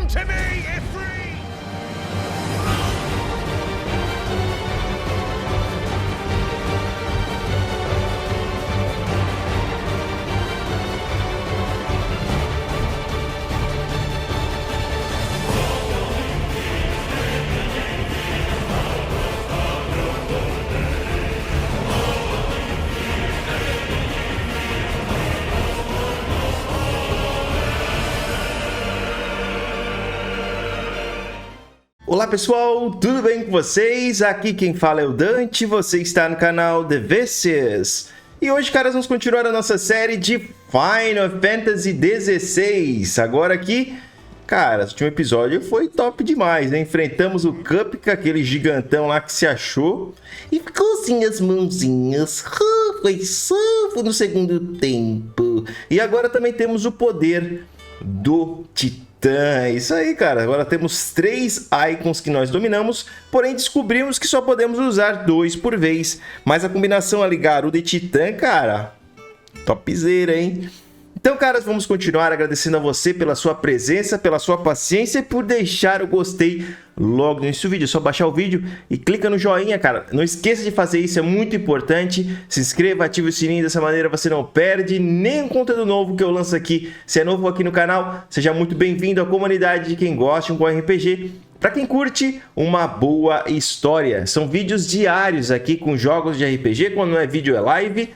Come to me, Ifrit! Olá pessoal, tudo bem com vocês? Aqui quem fala é o Dante, você está no canal The Vicious. E hoje, caras, vamos continuar a nossa série de Final Fantasy XVI. Agora aqui, cara, o último episódio foi top demais, né? Enfrentamos o Cupca, aquele gigantão lá que se achou. E ficou assim as mãozinhas. Foi só no segundo tempo. E agora também temos o poder do Titã. Isso aí, cara. Agora temos 3 icons que nós dominamos, porém descobrimos que só podemos usar 2 por vez. Mas a combinação ali, Garuda e Titã, cara, topzera, hein? Então, caras, vamos continuar agradecendo a você pela sua presença, pela sua paciência e por deixar o gostei logo no início do vídeo. É só baixar o vídeo e clica no joinha, cara. Não esqueça de fazer isso, é muito importante. Se inscreva, ative o sininho, dessa maneira você não perde nenhum conteúdo novo que eu lanço aqui. Se é novo aqui no canal, seja muito bem-vindo à comunidade de quem gosta de um bom RPG. Para quem curte uma boa história. São vídeos diários aqui com jogos de RPG, quando não é vídeo é live.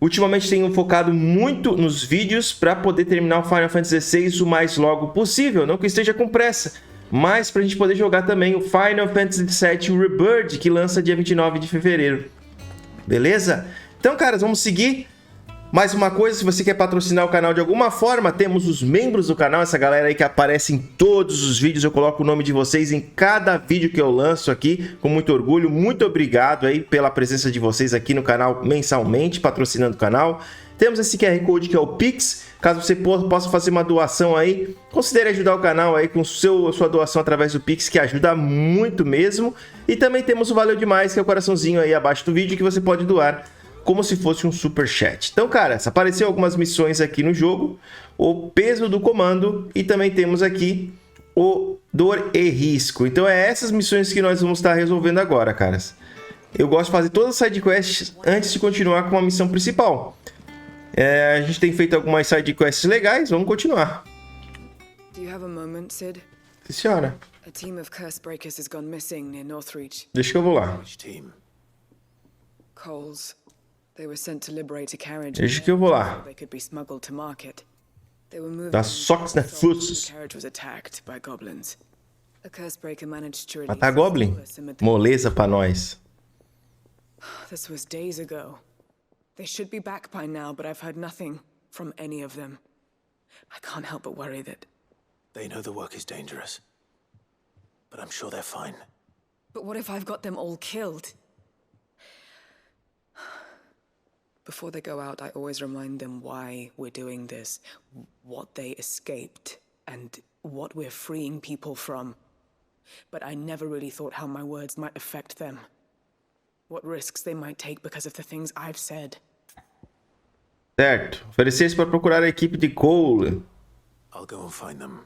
Ultimamente tenho focado muito nos vídeos para poder terminar o Final Fantasy XVI o mais logo possível, não que esteja com pressa, mas para a gente poder jogar também o Final Fantasy VII Rebirth, que lança dia 29 de fevereiro. Beleza? Então, caras, vamos seguir. Mais uma coisa, se você quer patrocinar o canal de alguma forma, temos os membros do canal, essa galera aí que aparece em todos os vídeos, eu coloco o nome de vocês em cada vídeo que eu lanço aqui, com muito orgulho. Muito obrigado aí pela presença de vocês aqui no canal mensalmente, patrocinando o canal. Temos esse QR Code que é o Pix, caso você possa fazer uma doação aí, considere ajudar o canal aí com sua doação através do Pix, que ajuda muito mesmo. E também temos o Valeu Demais, que é o coraçãozinho aí abaixo do vídeo, que você pode doar como se fosse um super chat. Então, cara, apareceu algumas missões aqui no jogo, o peso do comando e também temos aqui o dor e risco. Então é essas missões que nós vamos estar resolvendo agora, caras. Eu gosto de fazer todas as sidequests antes de continuar com a missão principal. A gente tem feito algumas sidequests legais, vamos continuar. Do you have a moment, Sid? Sim, senhora. A team of Cursebreakers has gone missing near Northreach. Deixa que eu vou lá. Which team? Coles. They were sent to liberate a carriage. Deixa que eu vou lá. They could be smuggled to market. They were moving. Dá socos na The fuços. carriage was attacked by goblins. A Cursebreaker managed to release Matar Goblin? Solus amid the- Moleza pra nós. This was days ago. They should be back by now, but I've heard nothing from any of them. I can't help but worry that. They know the work is dangerous. But I'm sure they're fine. But what if I've got them all killed? Before they go out, I always remind them why we're doing this, what they escaped, and what we're freeing people from. But I never really thought how my words might affect them. What risks they might take because of the things I've said. Certo. Oferecer-se para procurar a equipe de Cole. I'll go and find them.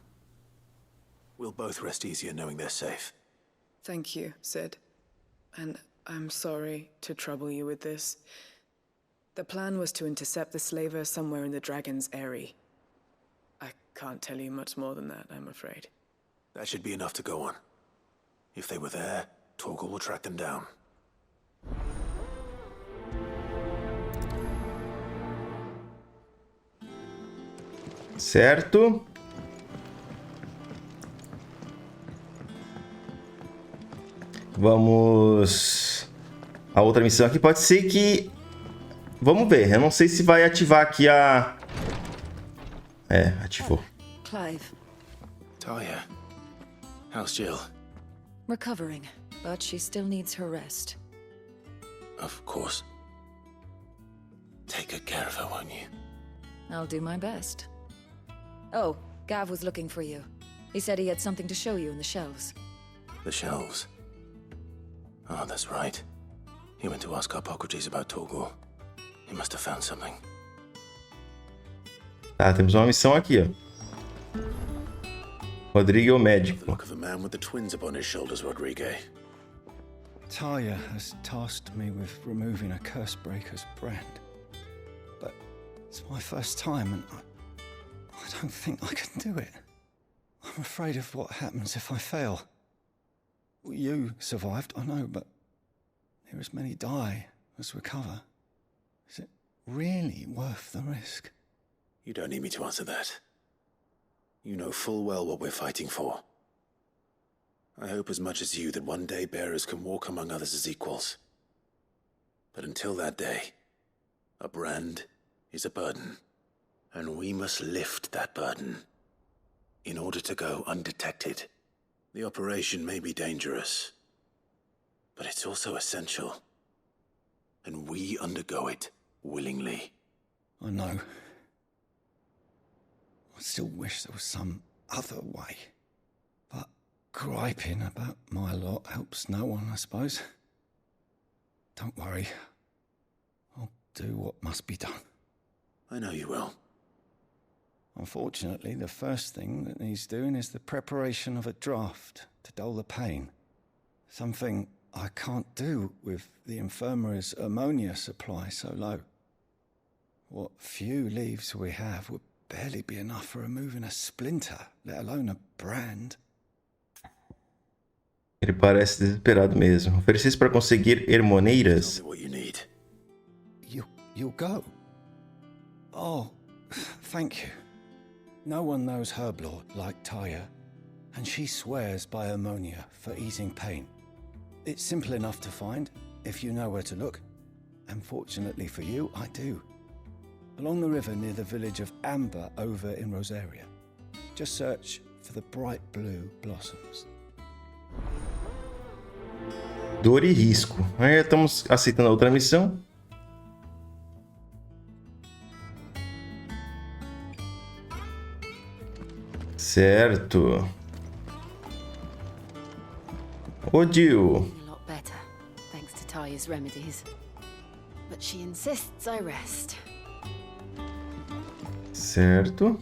We'll both rest easier knowing they're safe. Thank you, Sid. And I'm sorry to trouble you with this. The plan was to intercept the slaver somewhere in the Dragon's Eyrie. I can't tell you much more than that, I'm afraid. That should be enough to go on. If they were there, Torgal will track them down. Certo. Vamos... A outra missão aqui pode ser que... Vamos ver. Eu não sei se vai ativar aqui a... ativou. Clive, Talia, how's Jill? recovering, but she still needs her rest. Of course. Take good care of her, won't you? I'll do my best. Oh, Gav was looking for you. He said he had something to show you in the shelves. The shelves. Oh, that's right. He went to ask Harpocrates about Torgal. He must have found something. Tá, temos uma missão aqui, ó. Rodrigo, o The médico. look of a man with the twins upon his shoulders, Rodrigue. Talia has tasked me with removing a Cursebreaker's brand. But it's my first time and I don't think I can do it. I'm afraid of what happens if I fail. You survived, I know, but near as many die as recover. Is it really worth the risk? You don't need me to answer that. You know full well what we're fighting for. I hope as much as you that one day bearers can walk among others as equals. But until that day, a brand is a burden, and we must lift that burden in order to go undetected. The operation may be dangerous, but it's also essential, and we undergo it willingly. I know. I still wish there was some other way. But griping about my lot helps no one, I suppose. Don't worry. I'll do what must be done. I know you will. Unfortunately, the first thing that needs doing is the preparation of a draft to dull the pain. Something I can't do with the infirmary's ammonia supply so low. What few leaves we have would barely be enough for removing a splinter, let alone a brand. Ele parece desesperado mesmo. Ofereci para conseguir hermoneiras. Tell me what you need. You'll go? Oh, thank you. No one knows Herblord like Taya, and she swears by ammonia for easing pain. It's simple enough to find, if you know where to look. And fortunately for you, I do. Along the river near the village of Amber over in Rosaria. Just search for the bright blue blossoms. Dor e risco. Aí estamos aceitando a outra missão. Certo. Odil. A lot better, thanks to Taya's remedies. But she insists I rest. Certo.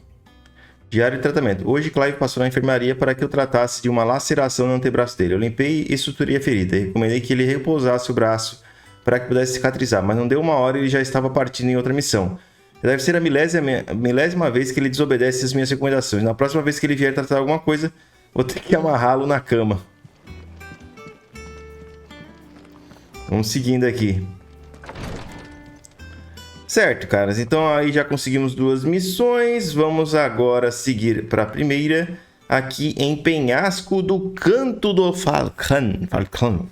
Diário de tratamento. Hoje Clive passou na enfermaria para que eu tratasse de uma laceração no antebraço dele. Eu limpei e suturei a ferida. Recomendei que ele repousasse o braço para que pudesse cicatrizar, mas não deu uma hora e ele já estava partindo em outra missão. Deve ser a milésima vez que ele desobedece as minhas recomendações. Na próxima vez que ele vier tratar alguma coisa, vou ter que amarrá-lo na cama. Vamos seguindo aqui. Certo, caras. Então aí já conseguimos 2 missões. Vamos agora seguir para a primeira. Aqui em Penhasco do Canto do Falcão.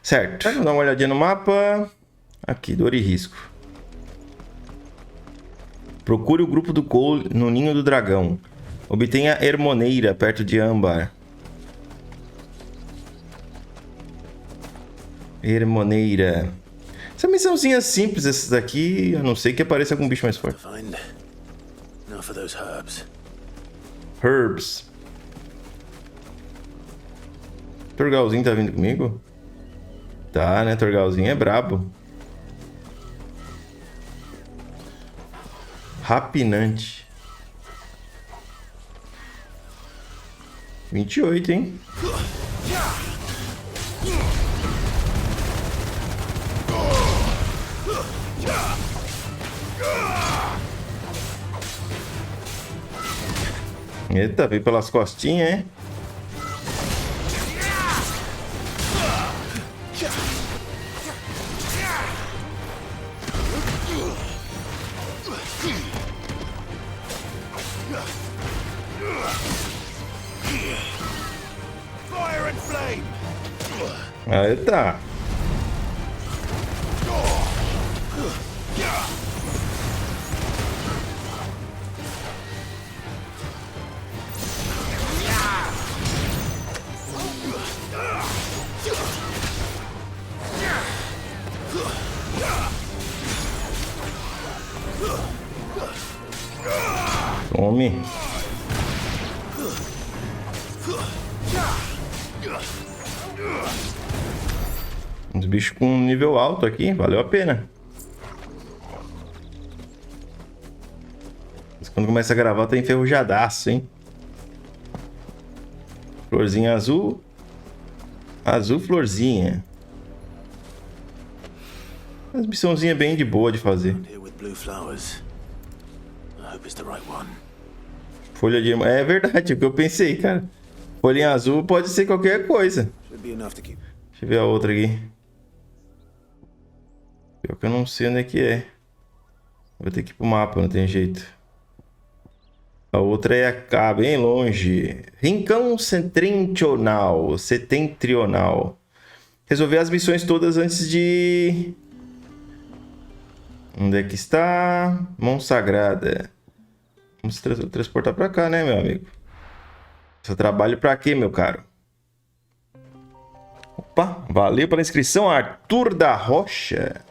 Certo. Vamos dar uma olhadinha no mapa. Aqui, dor e risco. Procure o grupo do Cole no Ninho do Dragão. Obtenha Hermoneira perto de Âmbar. Hermoneira. Essa missãozinha simples, essas daqui, a não ser que apareça algum bicho mais forte. Find. Now for those herbs. Herbs. Torgalzinho tá vindo comigo? Tá, né? Torgalzinho é brabo. Rapinante. 28, hein? Eita, veio pelas costinhas, hein? Eita! Tome. Uns bichos com nível alto aqui, valeu a pena. Mas quando começa a gravar, tá enferrujadaço, hein? Florzinha azul. Azul, florzinha. Uma missãozinha bem de boa de fazer. Here with blue flowers. I hope it's the right one. Folha de... É verdade, é o que eu pensei, cara. Folhinha azul pode ser qualquer coisa. Should be enough to keep. Deixa eu ver a outra aqui. Pior que eu não sei onde é que é. Vou ter que ir pro mapa, não tem jeito. A outra é cá, bem longe. Rincão Setentrional. Resolver as missões todas antes de... Onde é que está? Mão Sagrada. Vamos transportar pra cá, né, meu amigo? Seu trabalho pra quê, meu caro? Opa, valeu pela inscrição, Arthur da Rocha.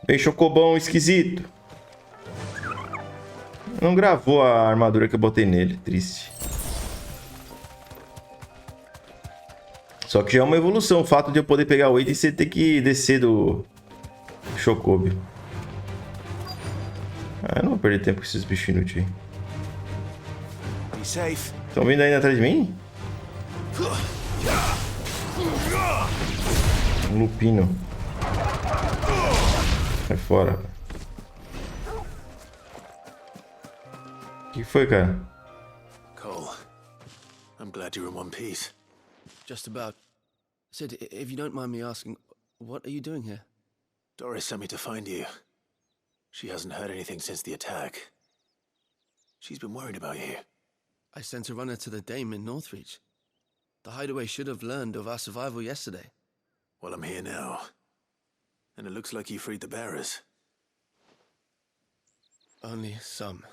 Bem chocobão esquisito. Não gravou a armadura que eu botei nele, triste. Só que já é uma evolução o fato de eu poder pegar o item e você ter que descer do Chocobo. Ah, eu não vou perder tempo com esses bichos inúteis. Be safe. Estão vindo ainda atrás de mim? Um lupino. Sai fora. O que foi, cara? Cole, I'm glad you're in one piece. Just about. Sid, if you don't mind me asking, what are you doing here? Doris sent me to find you. She hasn't heard anything since the attack. She's been worried about you. I sent a runner to the Dame in Northreach. The hideaway should have learned of our survival yesterday. Well, I'm here now. And it looks like you freed the bearers. Only some.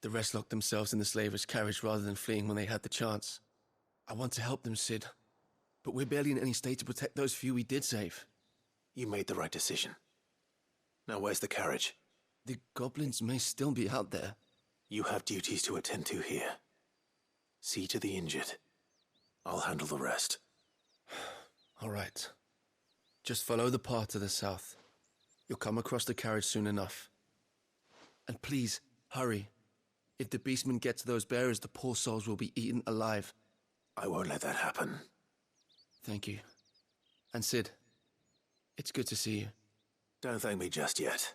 The rest locked themselves in the slaver's carriage rather than fleeing when they had the chance. I want to help them, Sid. But we're barely in any state to protect those few we did save. You made the right decision. Now where's the carriage? The goblins may still be out there. You have duties to attend to here. See to the injured. I'll handle the rest. All right. Just follow the path to the south. You'll come across the carriage soon enough. And please, hurry. If the beastmen get to those bearers, the poor souls will be eaten alive. I won't let that happen. Thank you. And Sid, it's good to see you. Don't thank me just yet.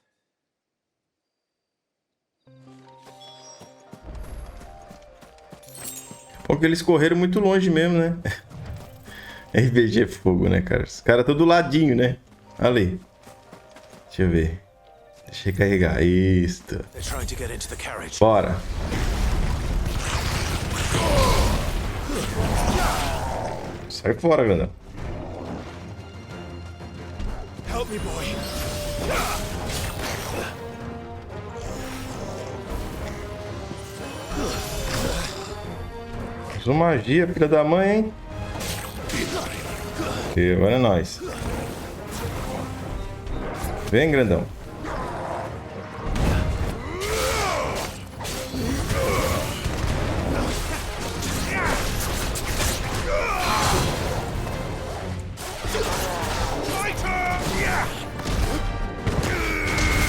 Porque eles correram muito longe mesmo, né? RPG é fogo, né, cara? Os caras estão do ladinho, né? Ali. Deixa eu ver. Deixa eu recarregar. Isto. They're trying to get into the carriage. Bora. Sai fora, grandão. Help me, boy. Usou magia, filha da mãe, hein? E agora é nóis. Vem, grandão.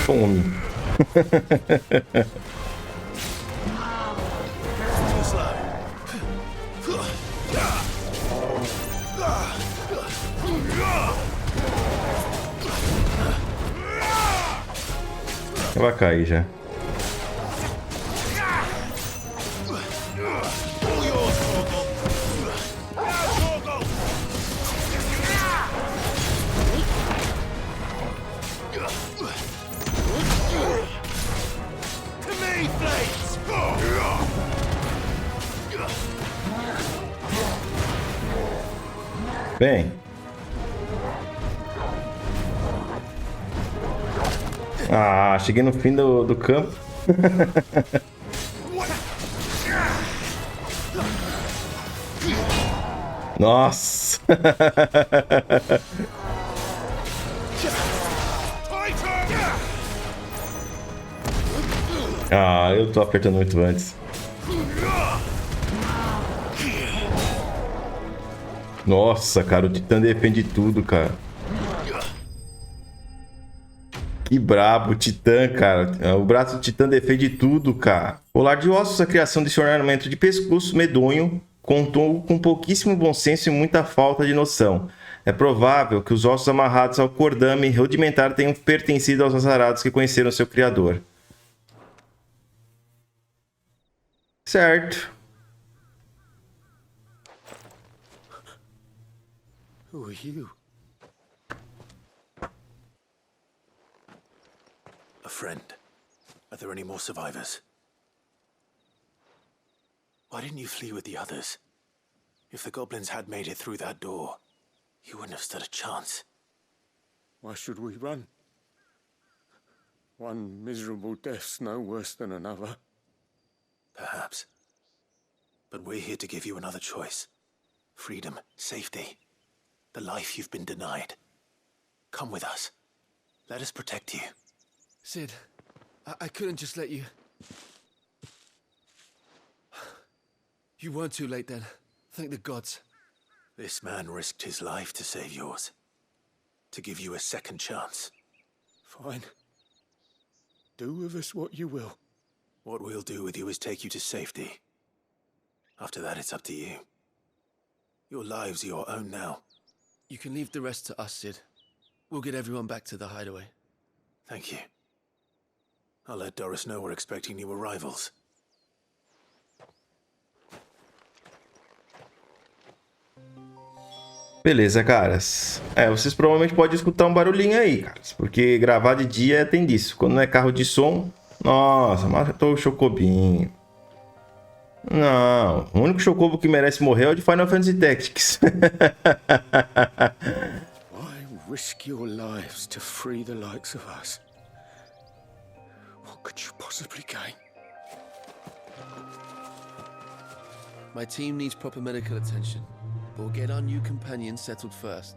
Tome. Vai cair já. Bem. Ah, cheguei no fim do campo. Nossa. Ah, eu tô apertando muito antes. Nossa, cara, o Titã defende tudo, cara. Que brabo, o Titã, cara. O braço do Titã defende tudo, cara. Colar de ossos, a criação desse ornamento de pescoço medonho contou com pouquíssimo bom senso e muita falta de noção. É provável que os ossos amarrados ao cordame rudimentar tenham pertencido aos azarados que conheceram seu criador. Certo. Who are you? A friend. Are there any more survivors? Why didn't you flee with the others? If the goblins had made it through that door, you wouldn't have stood a chance. Why should we run? One miserable death's no worse than another. Perhaps. But we're here to give you another choice. Freedom, safety, the life you've been denied. Come with us. Let us protect you. Sid, I couldn't just let you... You weren't too late then. Thank the gods. This man risked his life to save yours. To give you a second chance. Fine. Do with us what you will. What we'll do with you is take you to safety. After that, it's up to you. Your lives are your own now. You can leave the rest to us, Sid. We'll get everyone back to the hideaway. Thank you. I'll let Doris know we're expecting new arrivals. Beleza, caras. Vocês provavelmente podem escutar um barulhinho aí, caras. Porque gravar de dia tem disso. Quando não é carro de som... Nossa, matou o Chocobinho. Não, o único Chocobo que merece morrer é o de Final Fantasy Tactics. Why risk your lives to free the likes of us? What could you possibly gain? My team needs proper medical attention. We'll get our new companion settled first.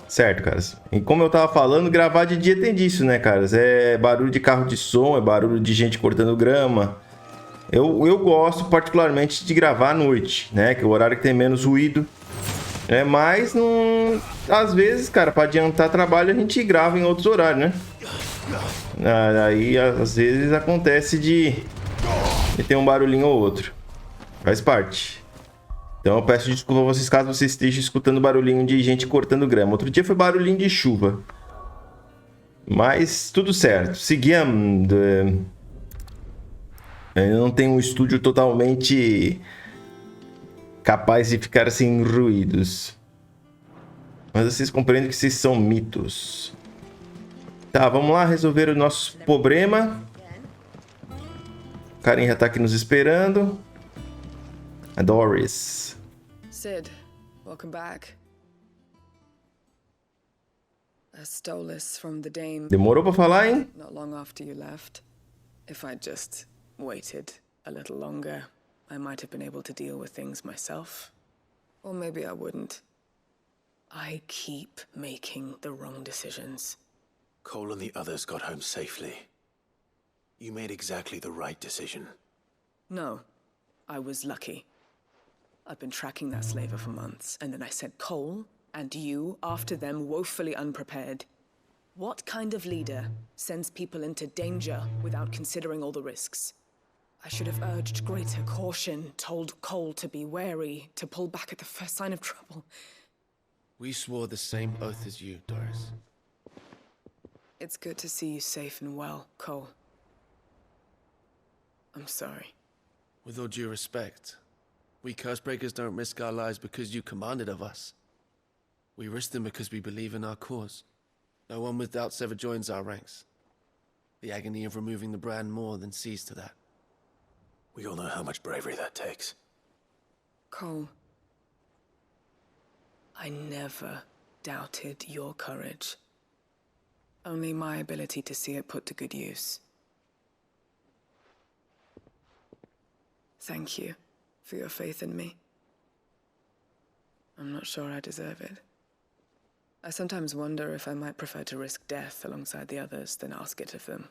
Certo, caras. E como eu tava falando, gravar de dia tem disso, né, caras? É barulho de carro de som, é barulho de gente cortando grama. Eu gosto particularmente de gravar à noite, né? Que é o horário que tem menos ruído. Mas não... às vezes, cara, para adiantar trabalho a gente grava em outros horários, né? Aí às vezes acontece de ter um barulhinho ou outro. Faz parte. Então eu peço desculpa a vocês caso vocês estejam escutando barulhinho de gente cortando grama. Outro dia foi barulhinho de chuva. Mas tudo certo. Seguindo. Eu não tenho um estúdio totalmente capaz de ficar sem ruídos. Mas vocês compreendem que vocês são mitos. Tá, vamos lá resolver o nosso problema. O carinha já tá aqui nos esperando. A Doris. Sid, welcome back. I stole this from the Dame Demorou pra falar, hein? not long after you left. If I'd just waited a little longer, I might have been able to deal with things myself. Or maybe I wouldn't. I keep making the wrong decisions. Cole and the others got home safely. You made exactly the right decision. No, I was lucky. I've been tracking that slaver for months, and then I sent Cole and you after them woefully unprepared. What kind of leader sends people into danger without considering all the risks? I should have urged greater caution, told Cole to be wary, to pull back at the first sign of trouble. We swore the same oath as you, Doris. It's good to see you safe and well, Cole. I'm sorry. With all due respect, we Cursebreakers don't risk our lives because you commanded of us. We risk them because we believe in our cause. No one with doubts ever joins our ranks. The agony of removing the brand more than sees to that. We all know how much bravery that takes. Cole, I never doubted your courage. Only my ability to see it put to good use. Thank you for your faith in me. I'm not sure I deserve it. I sometimes wonder if I might prefer to risk death alongside the others than ask it of them.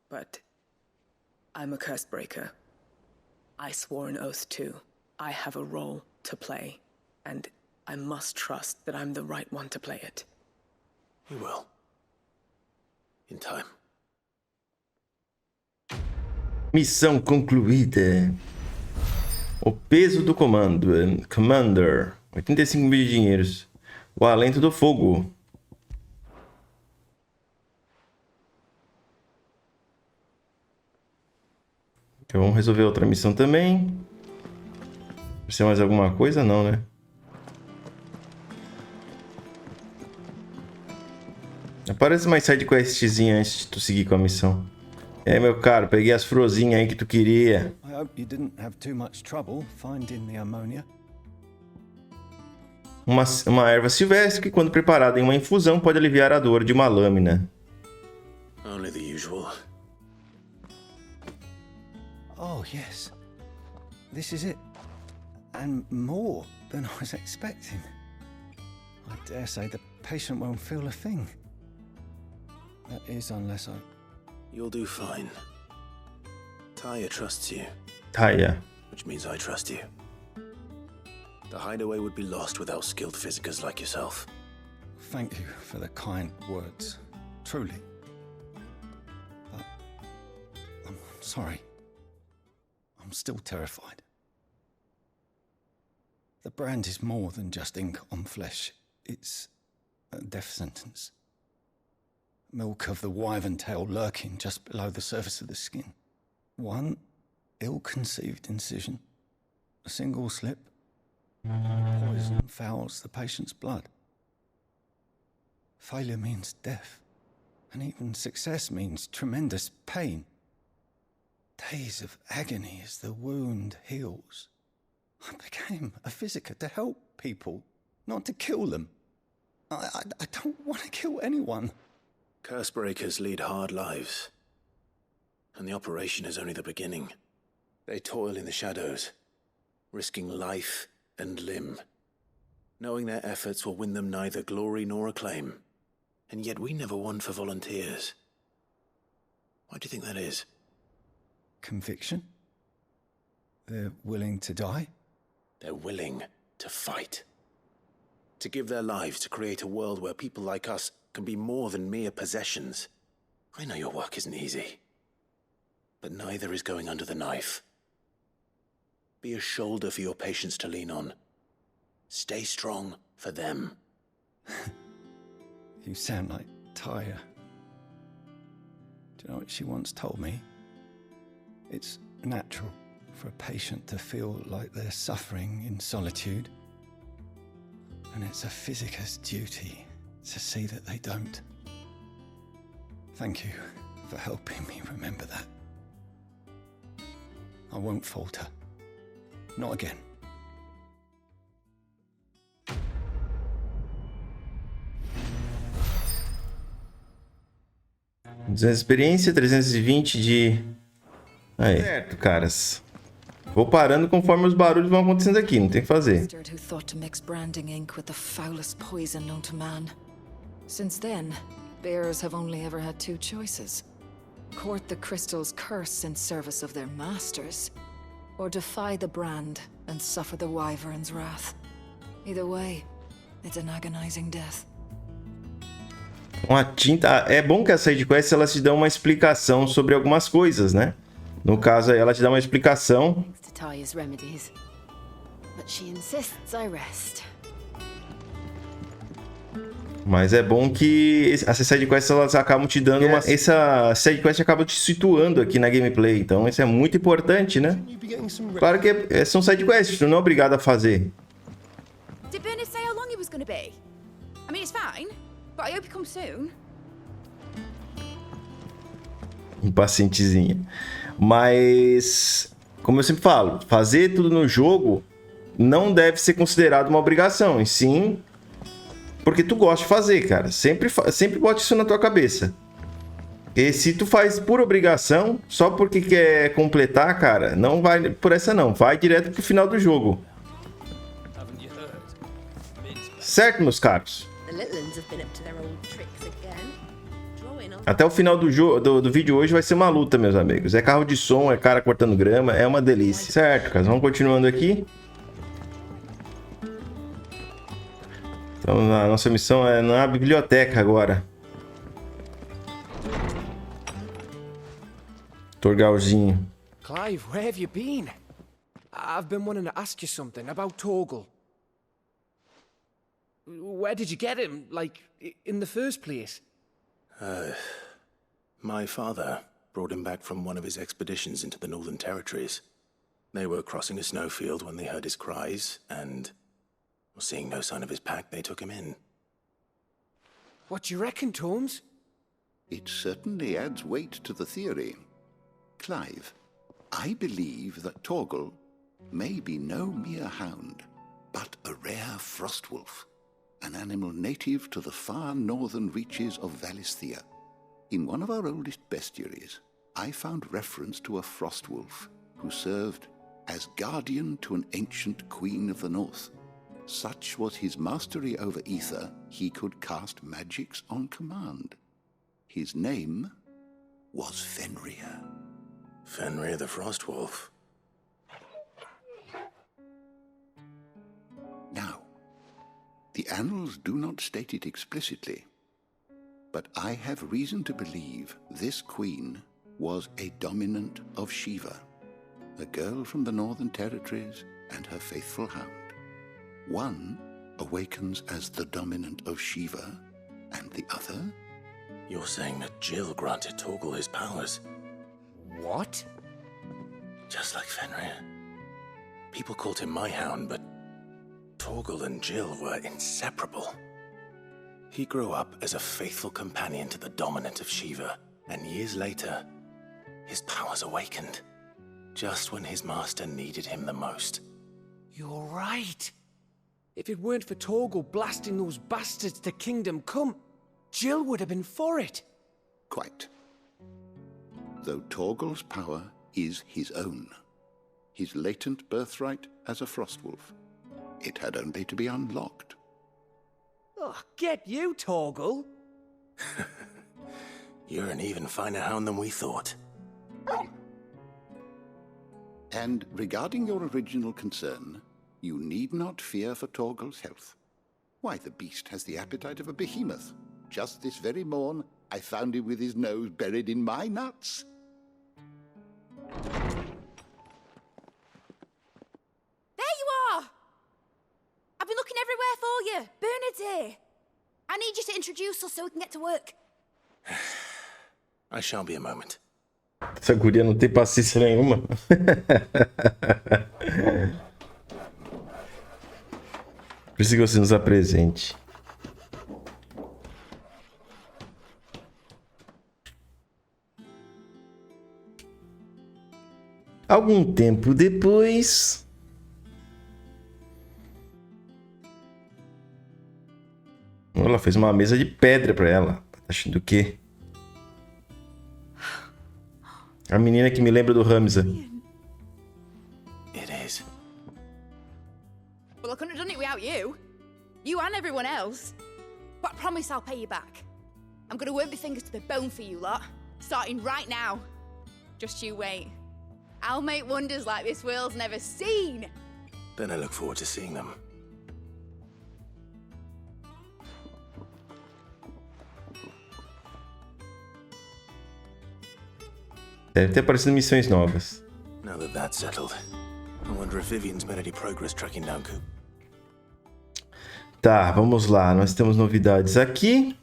But I'm a Cursebreaker. I swore an oath too. I have a role to play, and I must trust that I'm the right one to play it. You will. In time. Missão concluída. O peso do Commander. 85 mil de dinheiros. O alento do fogo. Então vamos resolver outra missão também. Precisa mais alguma coisa? Não, né? Aparece mais sidequestzinha antes de tu seguir com a missão. E aí, meu caro, peguei as frozinhas aí que tu queria. I hope you didn't have too much trouble finding the ammonia. Uma erva silvestre que, quando preparada em uma infusão, pode aliviar a dor de uma lâmina. Only the usual. Oh, yes. This is it. And more than I was expecting. I dare say the patient won't feel a thing. That is, unless I... You'll do fine. Taya trusts you, Taya. which means I trust you. The hideaway would be lost without skilled physicers like yourself. Thank you for the kind words. Truly. But I'm sorry. I'm still terrified. The brand is more than just ink on flesh. It's a death sentence. Milk of the wyvern tail lurking just below the surface of the skin. One ill-conceived incision. A single slip. Poison fouls the patient's blood. Failure means death. And even success means tremendous pain. Days of agony as the wound heals. I became a physiker to help people, not to kill them. I don't want to kill anyone. Cursebreakers lead hard lives. And the operation is only the beginning. They toil in the shadows, risking life and limb, knowing their efforts will win them neither glory nor acclaim. And yet we never won for volunteers. Why do you think that is? Conviction? They're willing to die? They're willing to fight. To give their lives to create a world where people like us can be more than mere possessions. I know your work isn't easy. But neither is going under the knife. Be a shoulder for your patients to lean on. Stay strong for them. You sound like Taya. Do you know what she once told me? It's natural for a patient to feel like they're suffering in solitude. And it's a physiker's duty to see that they don't. Thank you for helping me remember that. I won't falter. Not again. 200 de experiência, 320 de... Aí. Certo, caras. Vou parando conforme os barulhos vão acontecendo aqui, não tem o que fazer. Who thought to mix branding ink with the foulest poison known to man. Since then, bearers have only ever had two choices. Court the crystal's curse in service of their masters, or defy the brand and suffer the wyvern's wrath. Either way, it's an agonizing death. Uma tinta... É bom que as sidequests elas te dão uma explicação sobre algumas coisas, né? No caso aí, ela te dá uma explicação. Taya's remedies. But she insists I rest. Mas é bom que essas sidequests elas acabam te dando uma... Essa sidequest acaba te situando aqui na gameplay. Então isso é muito importante, né? Claro que são sidequests, tu não é obrigado a fazer. Did Bernard say how long he was going to be? I mean, it's fine, but I hope he comes soon. Impacientezinha. Mas, como eu sempre falo, fazer tudo no jogo não deve ser considerado uma obrigação, e sim porque tu gosta de fazer, cara. Sempre bote isso na tua cabeça. E se tu faz por obrigação, só porque quer completar, cara, não vai por essa não. Vai direto pro final do jogo. Certo, meus caros? Até o final do vídeo hoje vai ser uma luta, meus amigos. É carro de som, é cara cortando grama, é uma delícia. Certo, cara. Vamos continuando aqui. Então, a nossa missão é na biblioteca agora. Torgalzinho. Clive, where have you been? I've been wanting to ask you something about Torgal. Where did you get him, like, in the first place? My father brought him back from one of his expeditions into the Northern Territories. They were crossing a snowfield when they heard his cries, and, seeing no sign of his pack, they took him in. What do you reckon, Torms? It certainly adds weight to the theory. Clive, I believe that Torgal may be no mere hound, but a rare frostwolf, an animal native to the far northern reaches of Valisthea. In one of our oldest bestiaries, I found reference to a frostwolf who served as guardian to an ancient queen of the north. Such was his mastery over ether, he could cast magics on command. His name was Fenrir. Fenrir the Frostwolf. Now, the annals do not state it explicitly, but I have reason to believe this queen was a dominant of Shiva, a girl from the Northern Territories and her faithful hound. One awakens as the dominant of Shiva, and the other? You're saying that Jill granted Torgal his powers? What? Just like Fenrir. People called him my hound, but Torgal and Jill were inseparable. He grew up as a faithful companion to the dominant of Shiva, and years later, his powers awakened, just when his master needed him the most. You're right. If it weren't for Torgal blasting those bastards to Kingdom Come, Jill would have been for it. Quite. Though Torgal's power is his own, his latent birthright as a Frostwolf, it had only to be unlocked. Oh, get you, Torgal! You're an even finer hound than we thought. And regarding your original concern, you need not fear for Torgal's health. Why, the beast has the appetite of a behemoth. Just this very morn, I found him with his nose buried in my nuts. There you are! I've been looking everywhere for you. Bernard's here. I need you to introduce us so we can get to work. I shall be a moment. Essa guria não tem paciência nenhuma. Preciso que você nos apresente. Algum tempo depois... Ela fez uma mesa de pedra pra ela. Tá achando o quê? A menina que me lembra do Hamza. It is. Well, I couldn't have done it without you. You and everyone else. But I promise I'll pay you back. I'm gonna work my fingers to the bone for you lot. Starting right now. Just you wait. I'll make wonders like this world's never seen. Then I look forward to seeing them. Deve ter aparecido missões novas. Now that that's settled, I wonder if Vivian's made any progress tracking down Coop. Tá, vamos lá. Nós temos novidades aqui.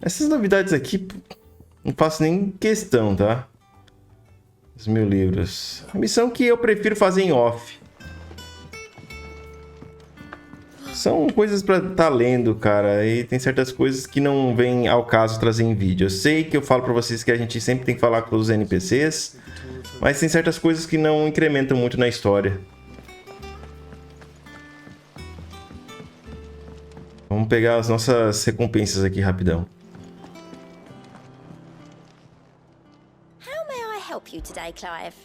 Essas novidades aqui não faço nem questão, tá? Os meus livros. A missão que eu prefiro fazer em off. São coisas pra estar lendo, cara. E tem certas coisas que não vêm ao caso trazer em vídeo. Eu sei que eu falo pra vocês que a gente sempre tem que falar com os NPCs. Mas tem certas coisas que não incrementam muito na história. Vamos pegar as nossas recompensas aqui rapidão. How may I help you today, Clive?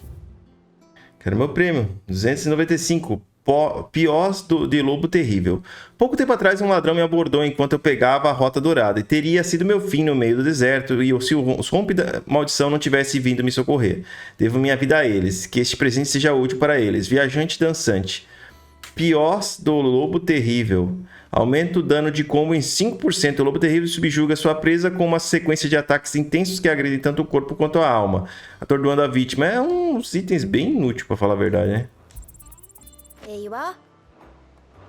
Quero meu prêmio. 295. Piós de Lobo Terrível. Pouco tempo atrás, um ladrão me abordou enquanto eu pegava a Rota Dourada. E teria sido meu fim no meio do deserto. E se os rompe da maldição não tivesse vindo me socorrer. Devo minha vida a eles. Que este presente seja útil para eles. Viajante dançante. Piós do Lobo Terrível. Aumenta o dano de combo em 5%. O Lobo Terrível subjuga sua presa com uma sequência de ataques intensos que agredem tanto o corpo quanto a alma, atordoando a vítima. É uns itens bem inúteis, pra falar a verdade, né? Here you are.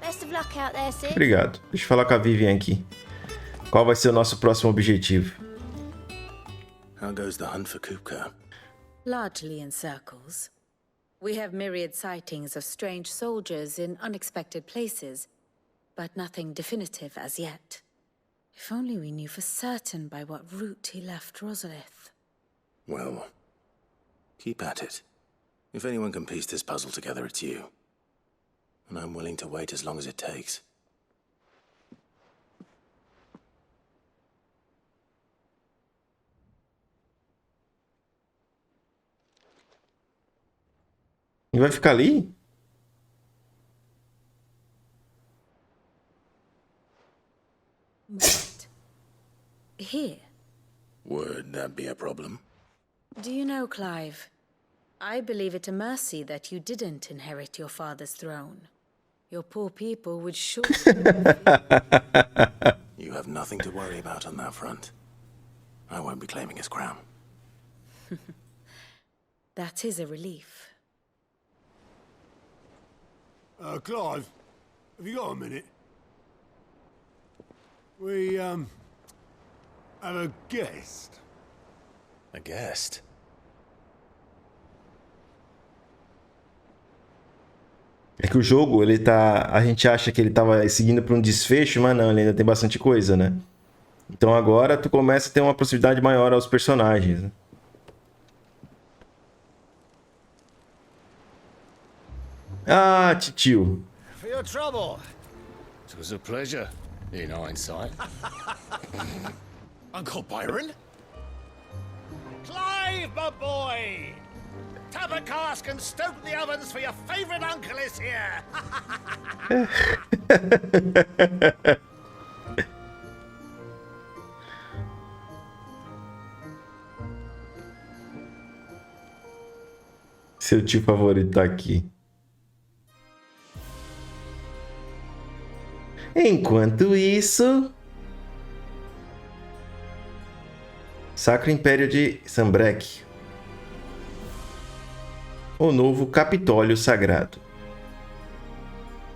Best of luck out there, Sid. Obrigado. Deixa eu falar com a Vivian aqui. Qual vai ser o nosso próximo objetivo? How goes the hunt for Kupka? Largely in circles. We have myriad sightings of strange soldiers in unexpected places, but nothing definitive as yet. If only we knew for certain by what route he left Rosalith. Well, keep at it. If anyone can piece this puzzle together, it's you. And I'm willing to wait as long as it takes. E vai ficar ali? What? Here? Would that be a problem? Do you know, Clive? I believe it a mercy that you didn't inherit your father's throne. Your poor people would surely... You have nothing to worry about on that front. I won't be claiming his crown. That is a relief. Clive, have you got a minute? We, have a guest. A guest? É que o jogo, ele tá... A gente acha que ele tava seguindo para um desfecho, mas não, ele ainda tem bastante coisa, né? Então agora tu começa a ter uma proximidade maior aos personagens, né? Ah, titio. For your trouble. It was a pleasure, in hindsight. Uncle Byron? Clive, my boy! Tap a cask and stoke the ovens for your favorite uncle is here! Seu tio favorito tá aqui. Enquanto isso... Sacro Império de Sanbreque. O novo Capitólio Sagrado.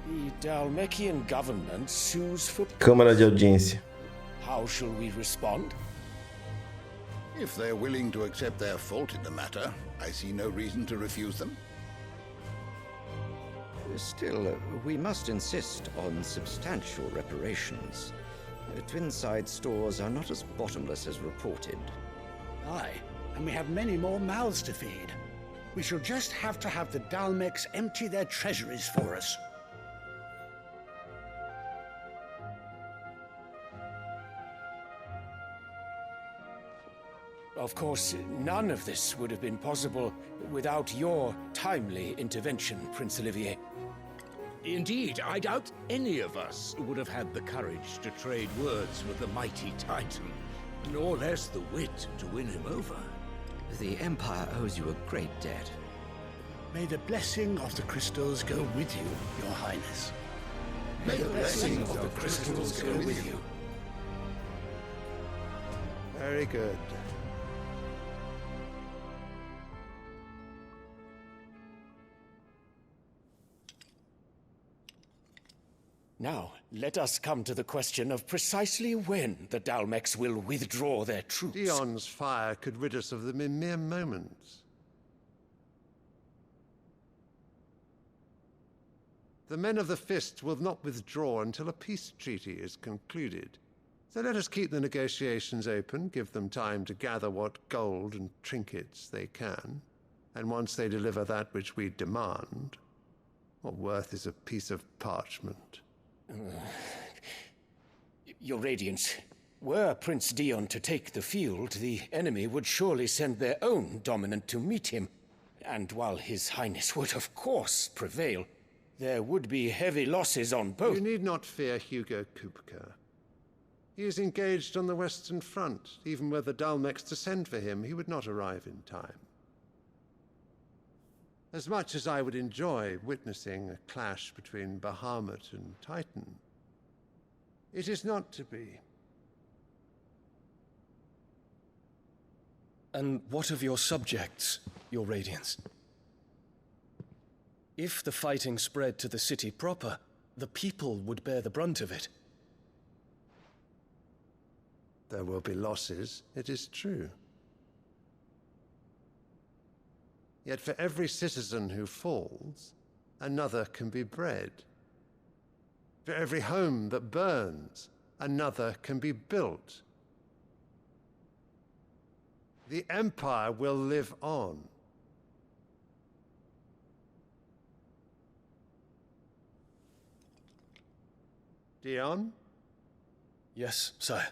The Dhalmekian government sues for... Câmara de Audiência. How shall we respond? If they're willing to accept their fault in the matter, I see no reason to refuse them. Still, we must insist on substantial reparations. Twinside stores are not as bottomless as reported. Aye, and we have many more mouths to feed. We shall just have to have the Dalmex empty their treasuries for us. Of course, none of this would have been possible without your timely intervention, Prince Olivier. Indeed, I doubt any of us would have had the courage to trade words with the mighty Titan, nor less the wit to win him over. The Empire owes you a great debt. May the blessing of the crystals go with you, Your Highness. May the blessing of the crystals go with you. Very good. Now, let us come to the question of precisely when the Dalmex will withdraw their troops. Dion's fire could rid us of them in mere moments. The men of the Fist will not withdraw until a peace treaty is concluded. So let us keep the negotiations open, give them time to gather what gold and trinkets they can, and once they deliver that which we demand, what worth is a piece of parchment? Your Radiance, were Prince Dion to take the field, the enemy would surely send their own dominant to meet him. And while His Highness would of course prevail, there would be heavy losses on both. You need not fear Hugo Kupka. He is engaged on the Western Front. Even were the Dalmex to send for him, he would not arrive in time. As much as I would enjoy witnessing a clash between Bahamut and Titan, it is not to be. And what of your subjects, your Radiance? If the fighting spread to the city proper, the people would bear the brunt of it. There will be losses, it is true. Yet for every citizen who falls, another can be bred. For every home that burns, another can be built. The Empire will live on. Dion? Yes, sire.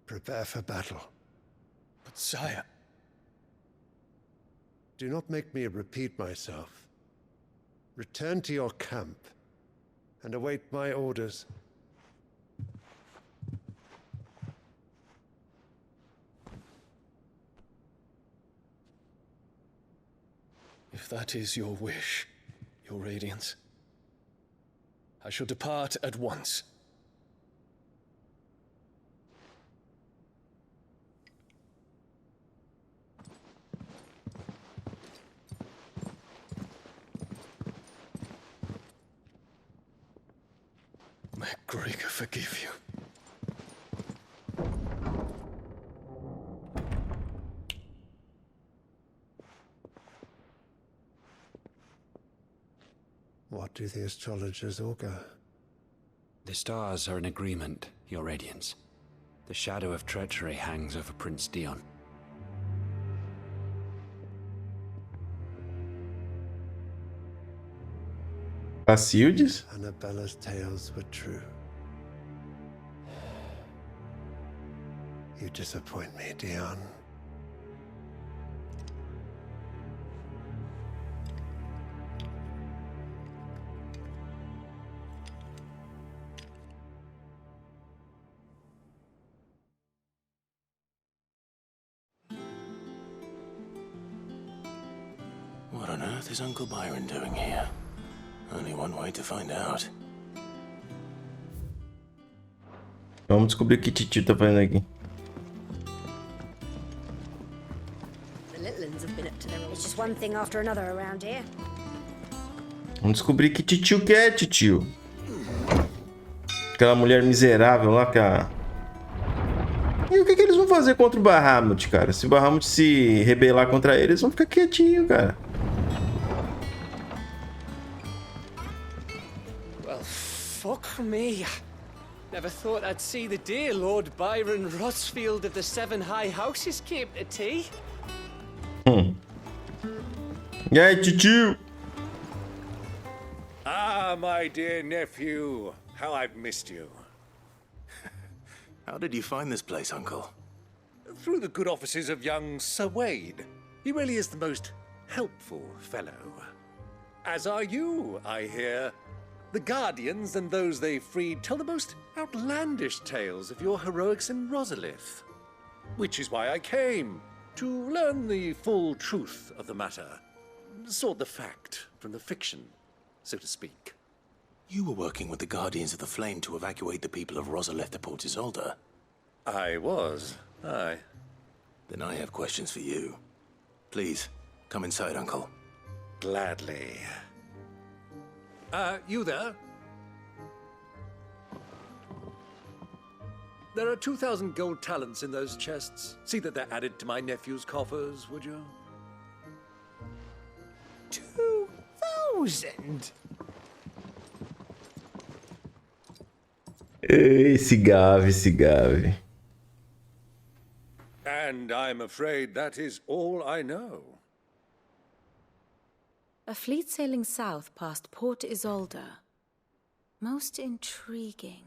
Prepare for battle. But sire... Do not make me repeat myself. Return to your camp and await my orders. If that is your wish, your Radiance, I shall depart at once. May Gregor forgive you. What do the astrologers augur? The stars are in agreement, your Radiance. The shadow of treachery hangs over Prince Dion. Cacildes? Annabella's tales were true. You disappoint me, Dion. What on earth is Uncle Byron doing here? Only one way to find out. Vamos descobrir o que Titio tá fazendo aqui. The Littlands have been up to their old. It's just one thing after another around here. Vamos descobrir que Titio quer, Titio. Aquela mulher miserável lá, cara. E o que eles vão fazer contra o Bahamut, cara? Se o Bahamut se rebelar contra eles, eles vão ficar quietinhos, cara. Well, fuck me. Never thought I'd see the dear Lord Byron Rossfield of the Seven High Houses came to tea. E aí, Titio? Ah, my dear nephew. How I've missed you. How did you find this place, Uncle? Through the good offices of young Sir Wade. He really is the most helpful fellow. As are you, I hear. The Guardians and those they freed tell the most outlandish tales of your heroics in Rosalith. Which is why I came, to learn the full truth of the matter. Sort the fact from the fiction, so to speak. You were working with the Guardians of the Flame to evacuate the people of Rosalith to Port Isolde. I was, aye. Then I have questions for you. Please, come inside, Uncle. Gladly. You there? There are 2,000 gold talents in those chests. See that they're added to my nephew's coffers, would you? 2,000? Esse Gavi. And I'm afraid that is all I know. A fleet sailing south past Port Isolde. Most intriguing.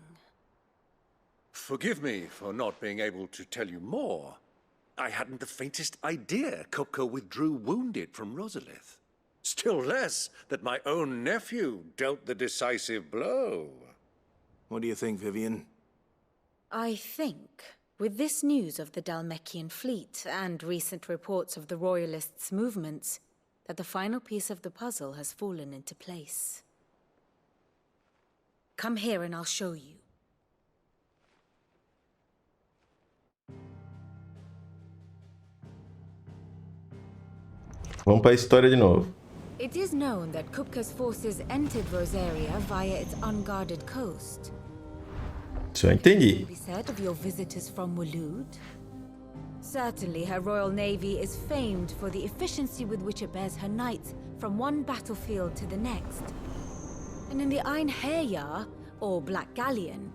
Forgive me for not being able to tell you more. I hadn't the faintest idea Kupka withdrew wounded from Rosalith. Still less that my own nephew dealt the decisive blow. What do you think, Vivian? I think, with this news of the Dhalmekian fleet and recent reports of the Royalists' movements, that the final piece of the puzzle has fallen into place. Come here and I'll show you. Vamos para a história de novo. It is known that Kupka's forces entered Rosaria via its unguarded coast. Isso eu entendi. Be said of your visitors from Waloed? Certainly her Royal Navy is famed for the efficiency with which it bears her knights from one battlefield to the next. And in the Einherjar, or Black Galleon,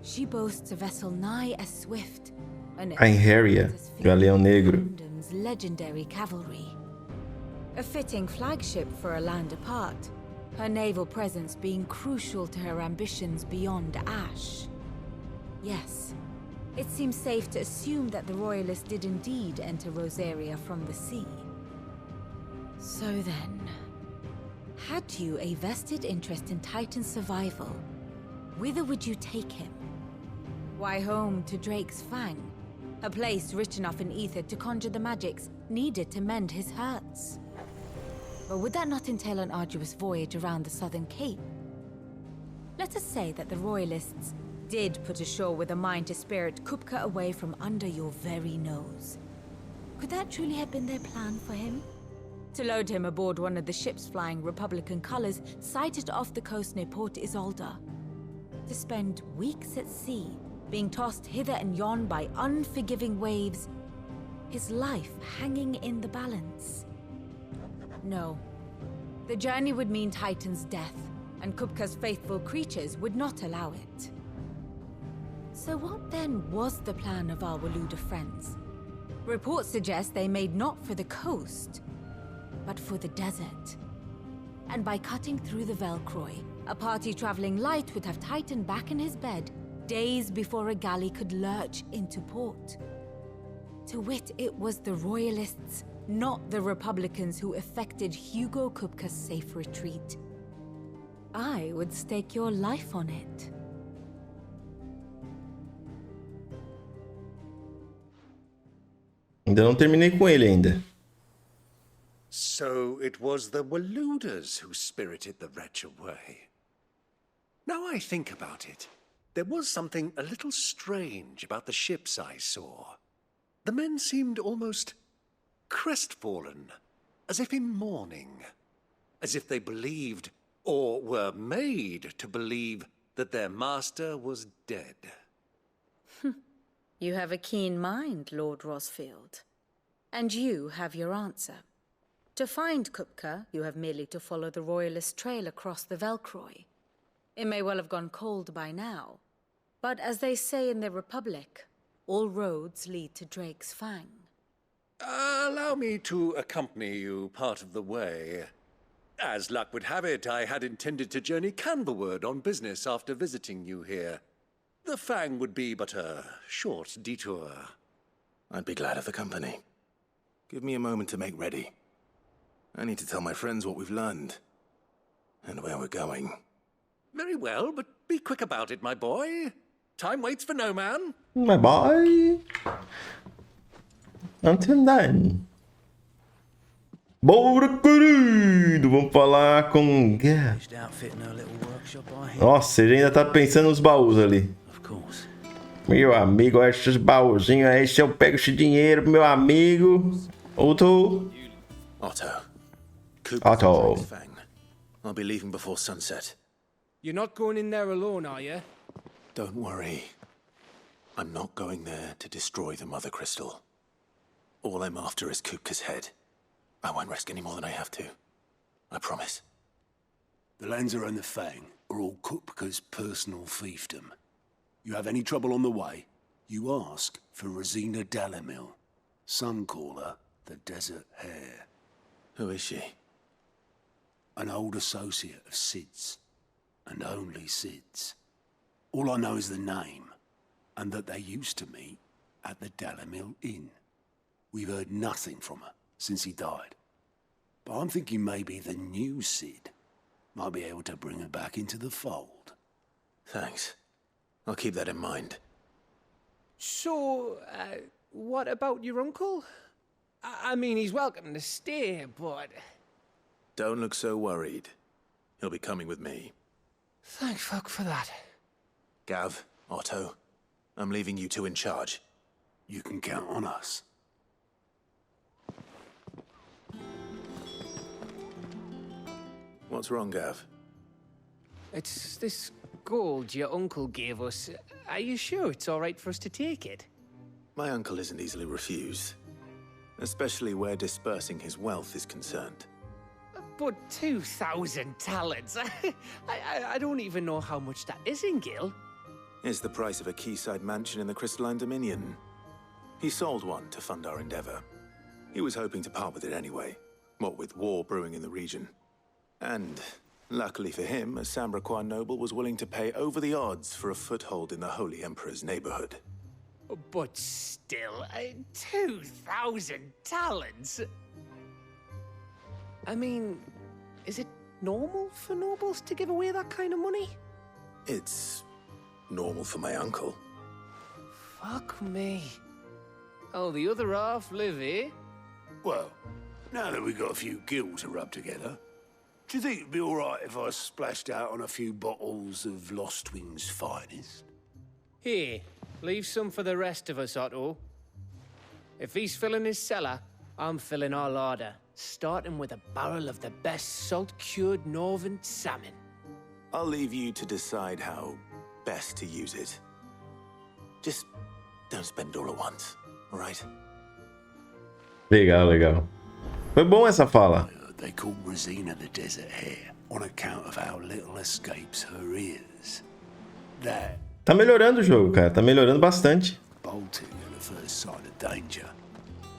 she boasts a vessel nigh as swift. Einherjar, Galeão Negro. Kingdom's legendary cavalry. A fitting flagship for a land apart, her naval presence being crucial to her ambitions beyond Ash. Yes, it seems safe to assume that the Royalists did indeed enter Rosaria from the sea. So then, had you a vested interest in Titan's survival, whither would you take him? Why, home to Drake's Fang, a place rich enough in ether to conjure the magics needed to mend his hurts. But would that not entail an arduous voyage around the southern cape? Let us say that the Royalists did put ashore with a mind to spirit Kupka away from under your very nose. Could that truly have been their plan for him? To load him aboard one of the ships flying Republican colors sighted off the coast near Port Isolde. To spend weeks at sea, being tossed hither and yon by unforgiving waves, his life hanging in the balance. No. The journey would mean Titan's death, and Kupka's faithful creatures would not allow it. So what then was the plan of our Waloed friends? Reports suggest they made not for the coast, but for the desert. And by cutting through the Velcroy, a party traveling light would have Titan back in his bed days before a galley could lurch into port. To wit, it was the Royalists, not the Republicans, who effected Hugo Kupka's safe retreat. I would stake your life on it. Ainda não terminei com ele ainda. So it was the Waloeders who spirited the wretch away. Now I think about it, there was something a little strange about the ships I saw. The men seemed almost crestfallen, as if in mourning, as if they believed, or were made to believe, that their master was dead. You have a keen mind, Lord Rosfield. And you have your answer. To find Kupka, you have merely to follow the Royalist trail across the Velcroy. It may well have gone cold by now, but as they say in the Republic, all roads lead to Drake's Fang. Allow me to accompany you part of the way. As luck would have it, I had intended to journey Canberward on business after visiting you here. The Fang would be but a short detour. I'd be glad of the company. Give me a moment to make ready. I need to tell my friends what we've learned. And where we're going. Very well, but be quick about it, my boy. Time waits for no man. My boy. Until then. Bora, querido! Vamos falar com... Nossa, ele ainda tá pensando nos baús ali. Meu amigo, esses baúzinhos aí, se eu pego esse dinheiro, meu amigo... Otto. I'll be leaving before sunset. You're not going in there alone, are you? Don't worry. I'm not going there to destroy the Mother Crystal. All I'm after is Kupka's head. I won't risk any more than I have to. I promise. The Lanza and the Fang are all Kupka's personal fiefdom. You have any trouble on the way, you ask for Rosina Dalimil. Some call her the Desert Hare. Who is she? An old associate of Sid's, and only Sid's. All I know is the name, and that they used to meet at the Dalimil Inn. We've heard nothing from her since he died. But I'm thinking maybe the new Sid might be able to bring her back into the fold. Thanks. I'll keep that in mind. So, what about your uncle? I mean, he's welcome to stay, but... Don't look so worried. He'll be coming with me. Thank fuck for that. Gav, Otto, I'm leaving you two in charge. You can count on us. What's wrong, Gav? It's this gold your uncle gave us. Are you sure it's all right for us to take it? My uncle isn't easily refused. Especially where dispersing his wealth is concerned. But 2,000 talents? I don't even know how much that is in Gil. It's the price of a quayside mansion in the Crystalline Dominion. He sold one to fund our endeavor. He was hoping to part with it anyway, what with war brewing in the region. And, luckily for him, a Sambraquan noble was willing to pay over the odds for a foothold in the Holy Emperor's neighborhood. But still, 2,000 talents? I mean, is it normal for nobles to give away that kind of money? It's normal for my uncle. Fuck me. Oh, the other half live here? Well, now that we've got a few gil to rub together, do you think it'd be all right if I splashed out on a few bottles of Lostwing's finest? Here, leave some for the rest of us, Otto. If he's filling his cellar, I'm filling our larder, starting with a barrel of the best salt-cured northern salmon. I'll leave you to decide how best to use it. Just don't spend it all at once, all right? Legal, legal. Foi bom essa fala. They call Rosina the Desert Hare on account of how little escapes her ears. That Tá melhorando o jogo, cara. Tá melhorando bastante. bolting at the first sign of danger.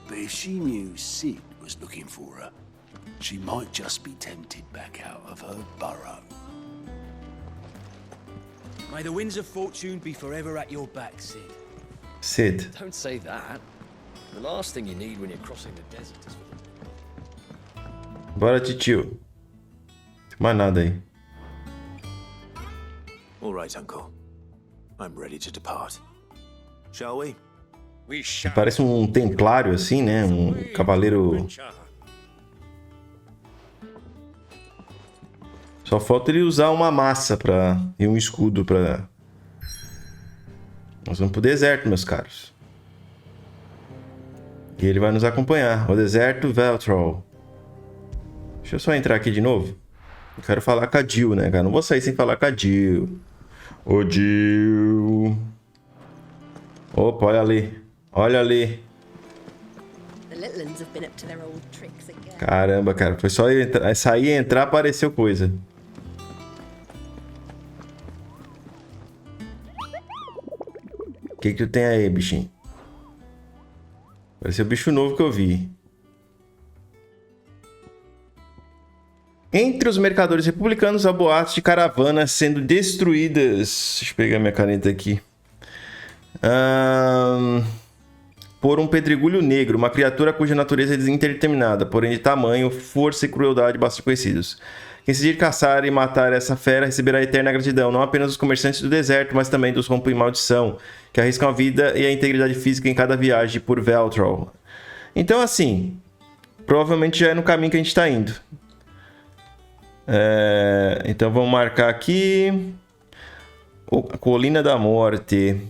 But if she knew Sid was looking for her, she might just be tempted back out of her burrow. May the winds of fortune be forever at your back, Sid. Sid. Don't say that. The last thing you need when you're crossing the desert is for... Bora, titio. Tem mais nada aí. All right, uncle. I'm ready to depart. Shall we? Parece um templário assim, né? Um cavaleiro. Só falta ele usar uma massa e um escudo pra... Nós vamos pro deserto, meus caros. E ele vai nos acompanhar. O deserto Veltrol. Deixa eu só entrar aqui de novo. Eu quero falar com a Jill, né, cara? Não vou sair sem falar com a Jill. Ô, Jill. Opa, olha ali. Olha ali. Caramba, cara. Foi só sair e entrar, apareceu coisa. O que tu tem aí, bichinho? Pareceu o bicho novo que eu vi. Entre os mercadores republicanos, há boatos de caravanas sendo destruídas. Deixa eu pegar minha caneta aqui. Por um pedregulho negro, uma criatura cuja natureza é indeterminada, porém de tamanho, força e crueldade bastante conhecidos. Quem decidir caçar e matar essa fera receberá a eterna gratidão, não apenas dos comerciantes do deserto, mas também dos rompe maldição, que arriscam a vida e a integridade física em cada viagem por Veltrol. Então, assim, provavelmente já é no caminho que a gente está indo. Então vamos marcar aqui Colina da Morte,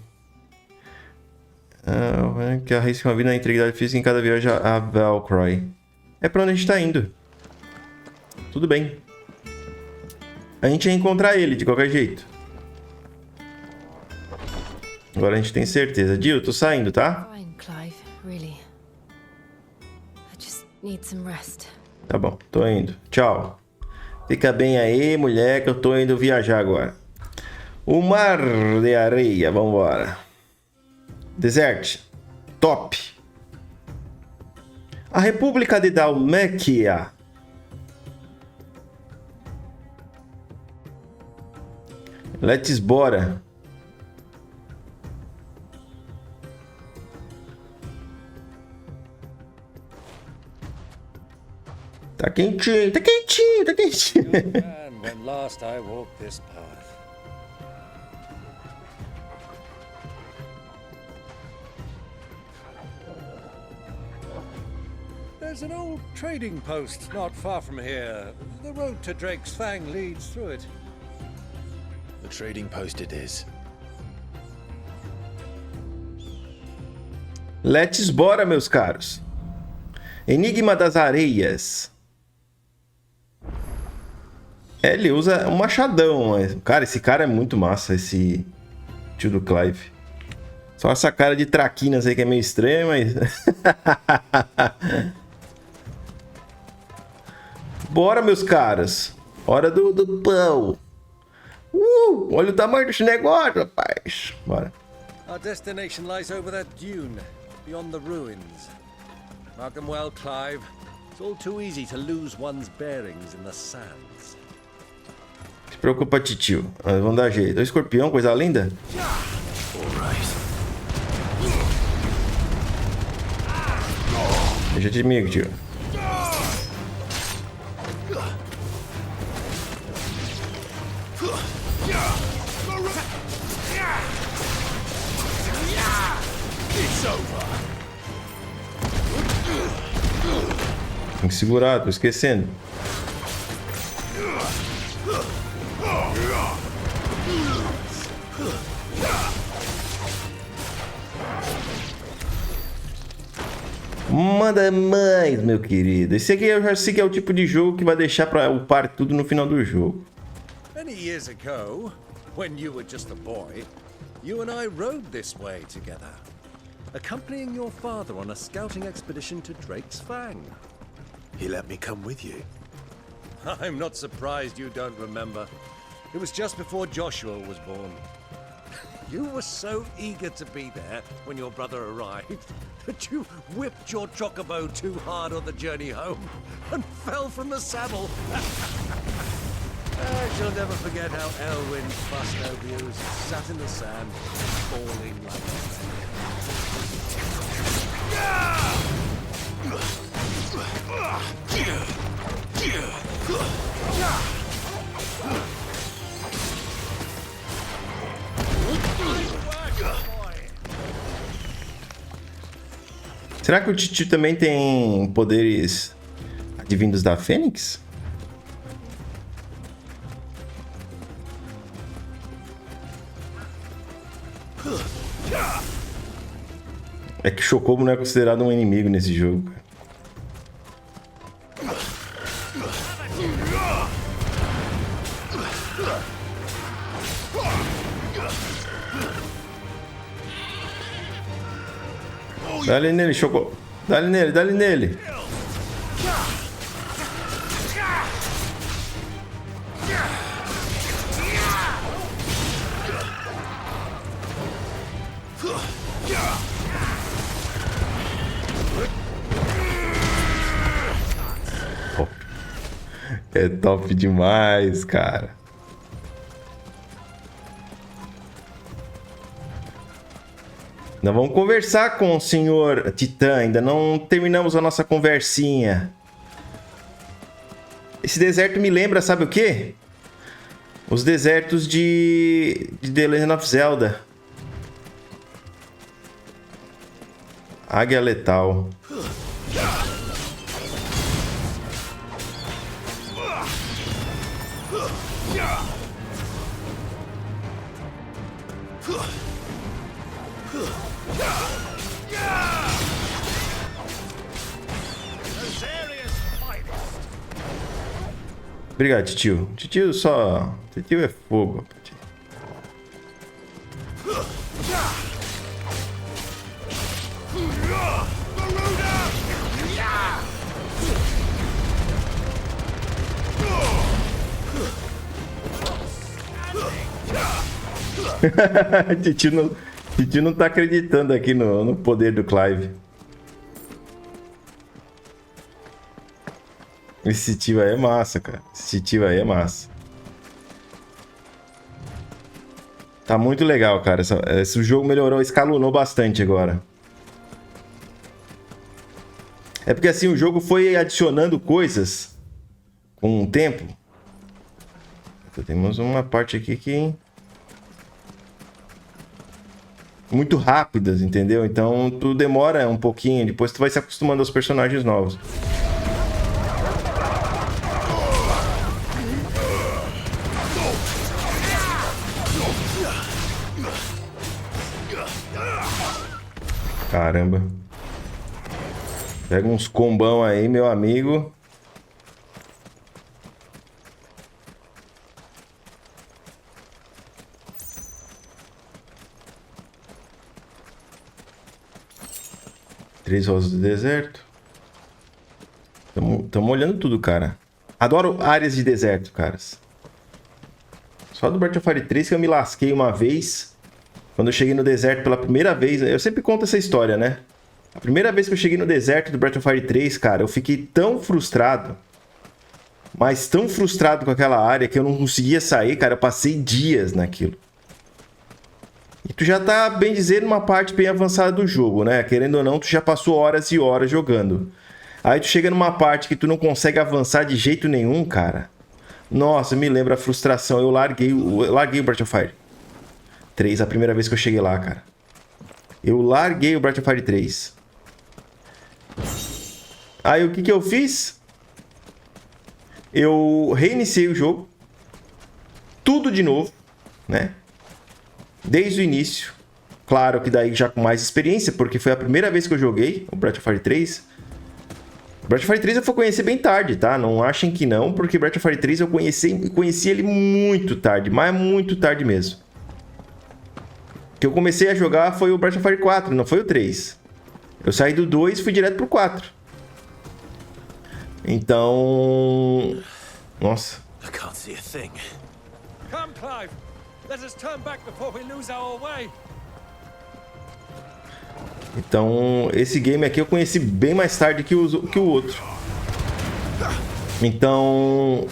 que arrisca uma vida na integridade física em cada viagem a Velcroy. É pra onde a gente tá indo. Tudo bem. A gente ia encontrar ele de qualquer jeito. Agora a gente tem certeza. Jill, tô saindo, tá? Fine, Clive, really. I just need some rest. Tá bom, tô indo. Tchau. Fica bem aí, mulher, que eu tô indo viajar agora. O Mar de Areia, vambora. Desert. Top. A República de Dalméquia. Let's bora. Tá quentinho, tá quentinho, tá quentinho. And when last I walked this path. There's an old trading post not far from here. The road to Drake's Fang leads through it. The trading post it is. Let's bora, meus caros. Enigma das Areias. Ele usa um machadão, mas... Cara, esse cara é muito massa, esse tio do Clive. Só essa cara de traquinas aí que é meio estranha, mas... Bora, meus caras. Hora do pão. Olha o tamanho desse negócio, rapaz. Bora. Our destination lies over that dune, beyond the ruins. Mark them well, Clive. It's all too easy to lose one's bearings in the sands. Se preocupa, titio. Vamos dar jeito. O escorpião, coisa linda. Deixa de mim, tio. Tem que segurar, tô esquecendo. Manda mais, meu querido. Esse aqui eu já sei que é o tipo de jogo que vai deixar pra upar tudo no final do jogo. Many years ago, when you were just a boy, you and I rode this way together, accompanying your father on a scouting expedition to Drake's Fang. He let me come with you. I'm not surprised you don't remember. It was just before Joshua was born. You were so eager to be there when your brother arrived that you whipped your chocobo too hard on the journey home and fell from the saddle. I shall never forget how Elwyn fussed over you as you sat in the sand, falling like Será que o titio também tem poderes advindos da Fênix? É que Chocobo não é considerado um inimigo nesse jogo. Dá-lhe nele, Chocobo. Dá-lhe nele, dá-lhe nele. É top demais, cara. Ainda vamos conversar com o senhor Titã. Ainda não terminamos a nossa conversinha. Esse deserto me lembra, sabe o quê? Os desertos de The Legend of Zelda. Águia Letal. Obrigado, titio. Titio só... Titio é fogo. Titio não tá acreditando aqui no poder do Clive. Esse tio aí é massa, cara. Esse tio aí é massa. Tá muito legal, cara. Esse jogo melhorou, escalonou bastante agora. É porque assim, o jogo foi adicionando coisas com o tempo. Temos uma parte aqui que... muito rápidas, entendeu? Então tu demora um pouquinho, depois tu vai se acostumando aos personagens novos. Caramba. Pega uns combão aí, meu amigo. Três rosas do deserto. Tamo olhando tudo, cara. Adoro áreas de deserto, caras. Só do Breath of Fire 3 que eu me lasquei uma vez. Quando eu cheguei no deserto pela primeira vez. Eu sempre conto essa história, né? A primeira vez que eu cheguei no deserto do Breath of Fire 3, cara, eu fiquei tão frustrado. Mas tão frustrado com aquela área que eu não conseguia sair, cara. Eu passei dias naquilo. E tu já tá, bem dizer, numa parte bem avançada do jogo, né? Querendo ou não, tu já passou horas e horas jogando. Aí tu chega numa parte que tu não consegue avançar de jeito nenhum, cara. Nossa, me lembra a frustração. Eu larguei o Breath of Fire 3, a primeira vez que eu cheguei lá, cara. Eu larguei o Breath of Fire 3. Aí o que eu fiz? Eu reiniciei o jogo. Tudo de novo, né? Desde o início. Claro que daí já com mais experiência, porque foi a primeira vez que eu joguei o Breath of Fire 3. O Breath of Fire 3 eu fui conhecer bem tarde, tá? Não achem que não, porque o Breath of Fire 3 eu conheci ele muito tarde, mas muito tarde mesmo. O que eu comecei a jogar foi o Breath of Fire 4, não foi o 3. Eu saí do 2 e fui direto pro 4. Então... Nossa. I can't see a thing. Come, Clive. Let us turn back before we lose our way. Então, esse game aqui eu conheci bem mais tarde que o outro. Então,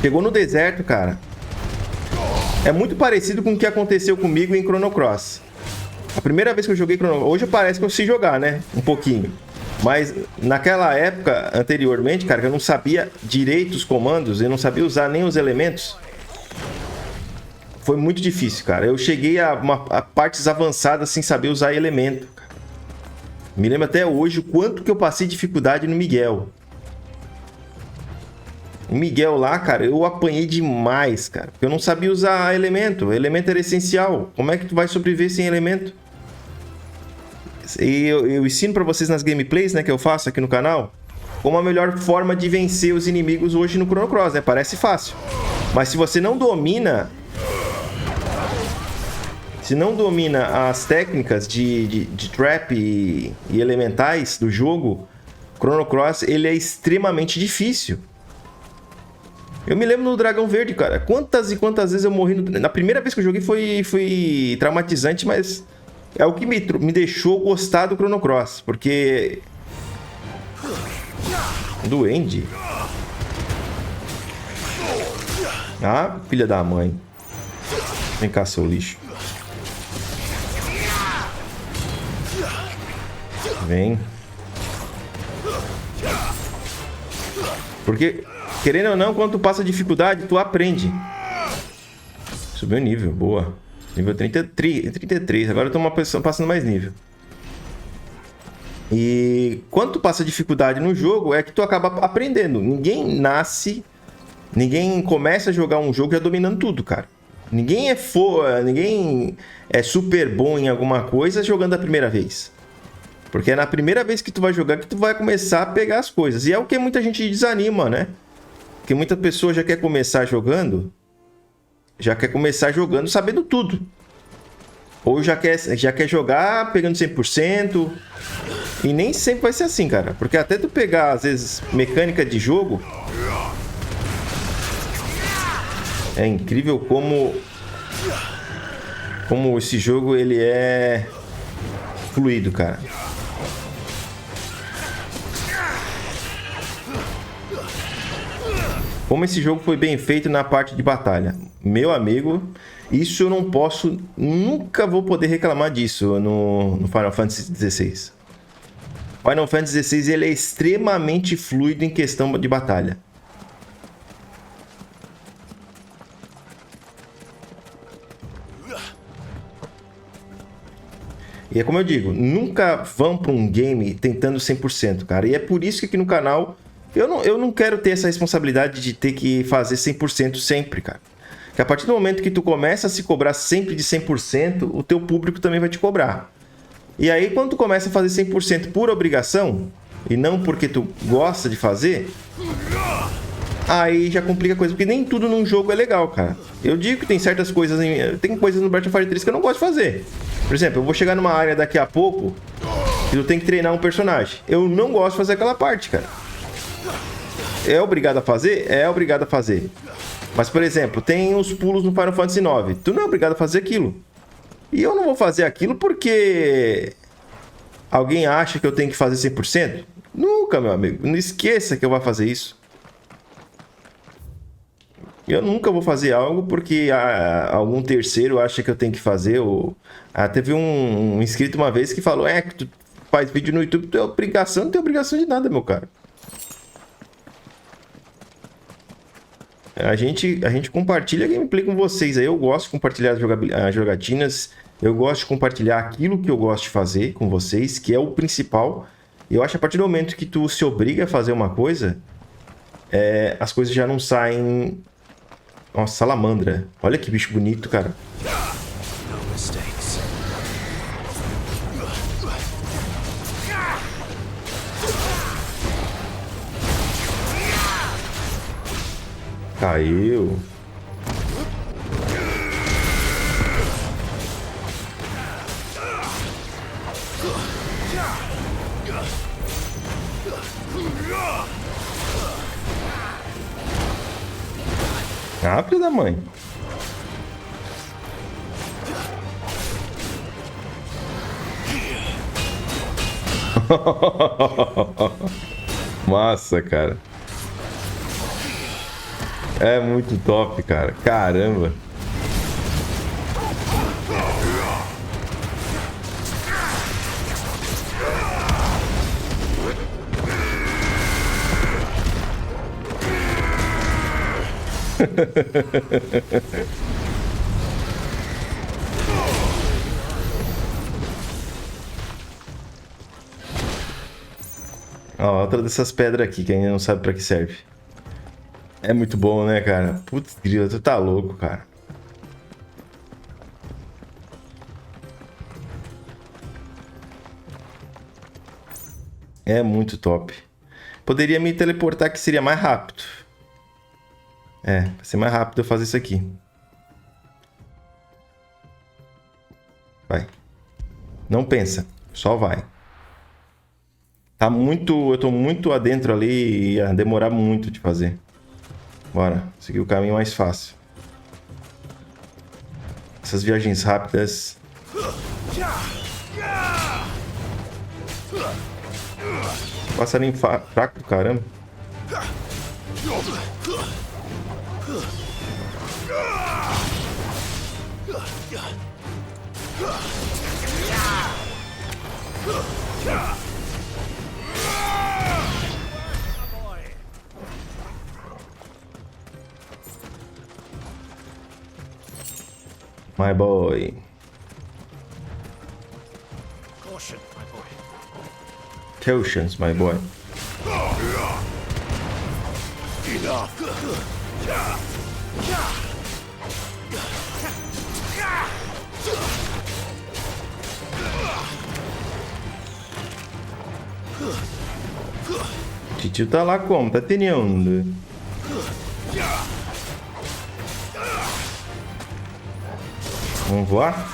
chegou no deserto, cara. É muito parecido com o que aconteceu comigo em Chrono Cross. A primeira vez que eu joguei Chrono Cross... Hoje parece que eu sei jogar, né? Um pouquinho. Mas naquela época, anteriormente, cara, eu não sabia direito os comandos. Eu não sabia usar nem os elementos. Foi muito difícil, cara. Eu cheguei a partes avançadas sem saber usar elemento. Me lembro até hoje o quanto que eu passei dificuldade no Miguel. O Miguel lá, cara, eu apanhei demais, cara. Porque eu não sabia usar elemento. O elemento era essencial. Como é que tu vai sobreviver sem elemento? E eu ensino pra vocês nas gameplays, né, que eu faço aqui no canal, como a melhor forma de vencer os inimigos hoje no Chrono Cross, né? Parece fácil. Mas se você não domina... Se não domina as técnicas de trap e elementais do jogo, Chrono Cross ele é extremamente difícil. Eu me lembro no Dragão Verde, cara. Quantas e quantas vezes eu morri na primeira vez que eu joguei foi traumatizante, mas é o que me deixou gostar do Chrono Cross, porque... Duende? Ah, filha da mãe. Vem cá, seu lixo. Vem. Porque, querendo ou não, quando tu passa dificuldade, tu aprende. Subiu o nível, boa. Nível 33. Agora eu tô passando mais nível. E quando tu passa dificuldade no jogo, é que tu acaba aprendendo. Ninguém começa a jogar um jogo já dominando tudo, cara. Ninguém é super bom em alguma coisa jogando a primeira vez. Porque é na primeira vez que tu vai jogar que tu vai começar a pegar as coisas. E é o que muita gente desanima, né? Porque muita pessoa já quer começar jogando... sabendo tudo. Ou já quer jogar pegando 100%. E nem sempre vai ser assim, cara. Porque até tu pegar, às vezes, mecânica de jogo... É incrível como como esse jogo ele é fluido, cara. Como esse jogo foi bem feito na parte de batalha. Meu amigo, isso eu não posso, nunca vou poder reclamar disso no Final Fantasy XVI. Final Fantasy XVI ele é extremamente fluido em questão de batalha. E é como eu digo, nunca vão para um game tentando 100%, cara. E é por isso que aqui no canal eu não quero ter essa responsabilidade de ter que fazer 100% sempre, cara. Porque a partir do momento que tu começa a se cobrar sempre de 100%, o teu público também vai te cobrar. E aí, quando tu começa a fazer 100% por obrigação, e não porque tu gosta de fazer, aí já complica a coisa. Porque nem tudo num jogo é legal, cara. Eu digo que tem certas coisas, tem coisas no Breath of Fire 3 que eu não gosto de fazer. Por exemplo, eu vou chegar numa área daqui a pouco e eu tenho que treinar um personagem. Eu não gosto de fazer aquela parte, cara. É obrigado a fazer? É obrigado a fazer. Mas, por exemplo, tem os pulos no Final Fantasy IX. Tu não é obrigado a fazer aquilo. E eu não vou fazer aquilo porque alguém acha que eu tenho que fazer 100%? Nunca, meu amigo. Não esqueça que eu vou fazer isso. Eu nunca vou fazer algo porque algum terceiro acha que eu tenho que fazer. Teve um inscrito uma vez que falou: que tu faz vídeo no YouTube, tu é obrigação, não tem obrigação de nada, meu cara. A gente compartilha gameplay com vocês aí. Eu gosto de compartilhar as jogatinas. Eu gosto de compartilhar aquilo que eu gosto de fazer com vocês, que é o principal. Eu acho que a partir do momento que tu se obriga a fazer uma coisa, as coisas já não saem... Nossa, salamandra. Olha que bicho bonito, cara. Caiu. Ah, filho da mãe. Massa, cara. É muito top, cara. Caramba. Ó, outra dessas pedras aqui que ainda não sabe pra que serve. É muito bom, né, cara? Putz, grila, tu tá louco, cara. É muito top. Poderia me teleportar que seria mais rápido. Vai ser mais rápido eu fazer isso aqui. Vai. Não pensa, só vai. Eu tô muito adentro ali e ia demorar muito de fazer. Bora, seguir o caminho mais fácil. Essas viagens rápidas. Passarinho fraco do caramba. My boy. Caution, my boy. Cautions, my boy. Titio tá lá como? Tá teniendo. Vamos voar?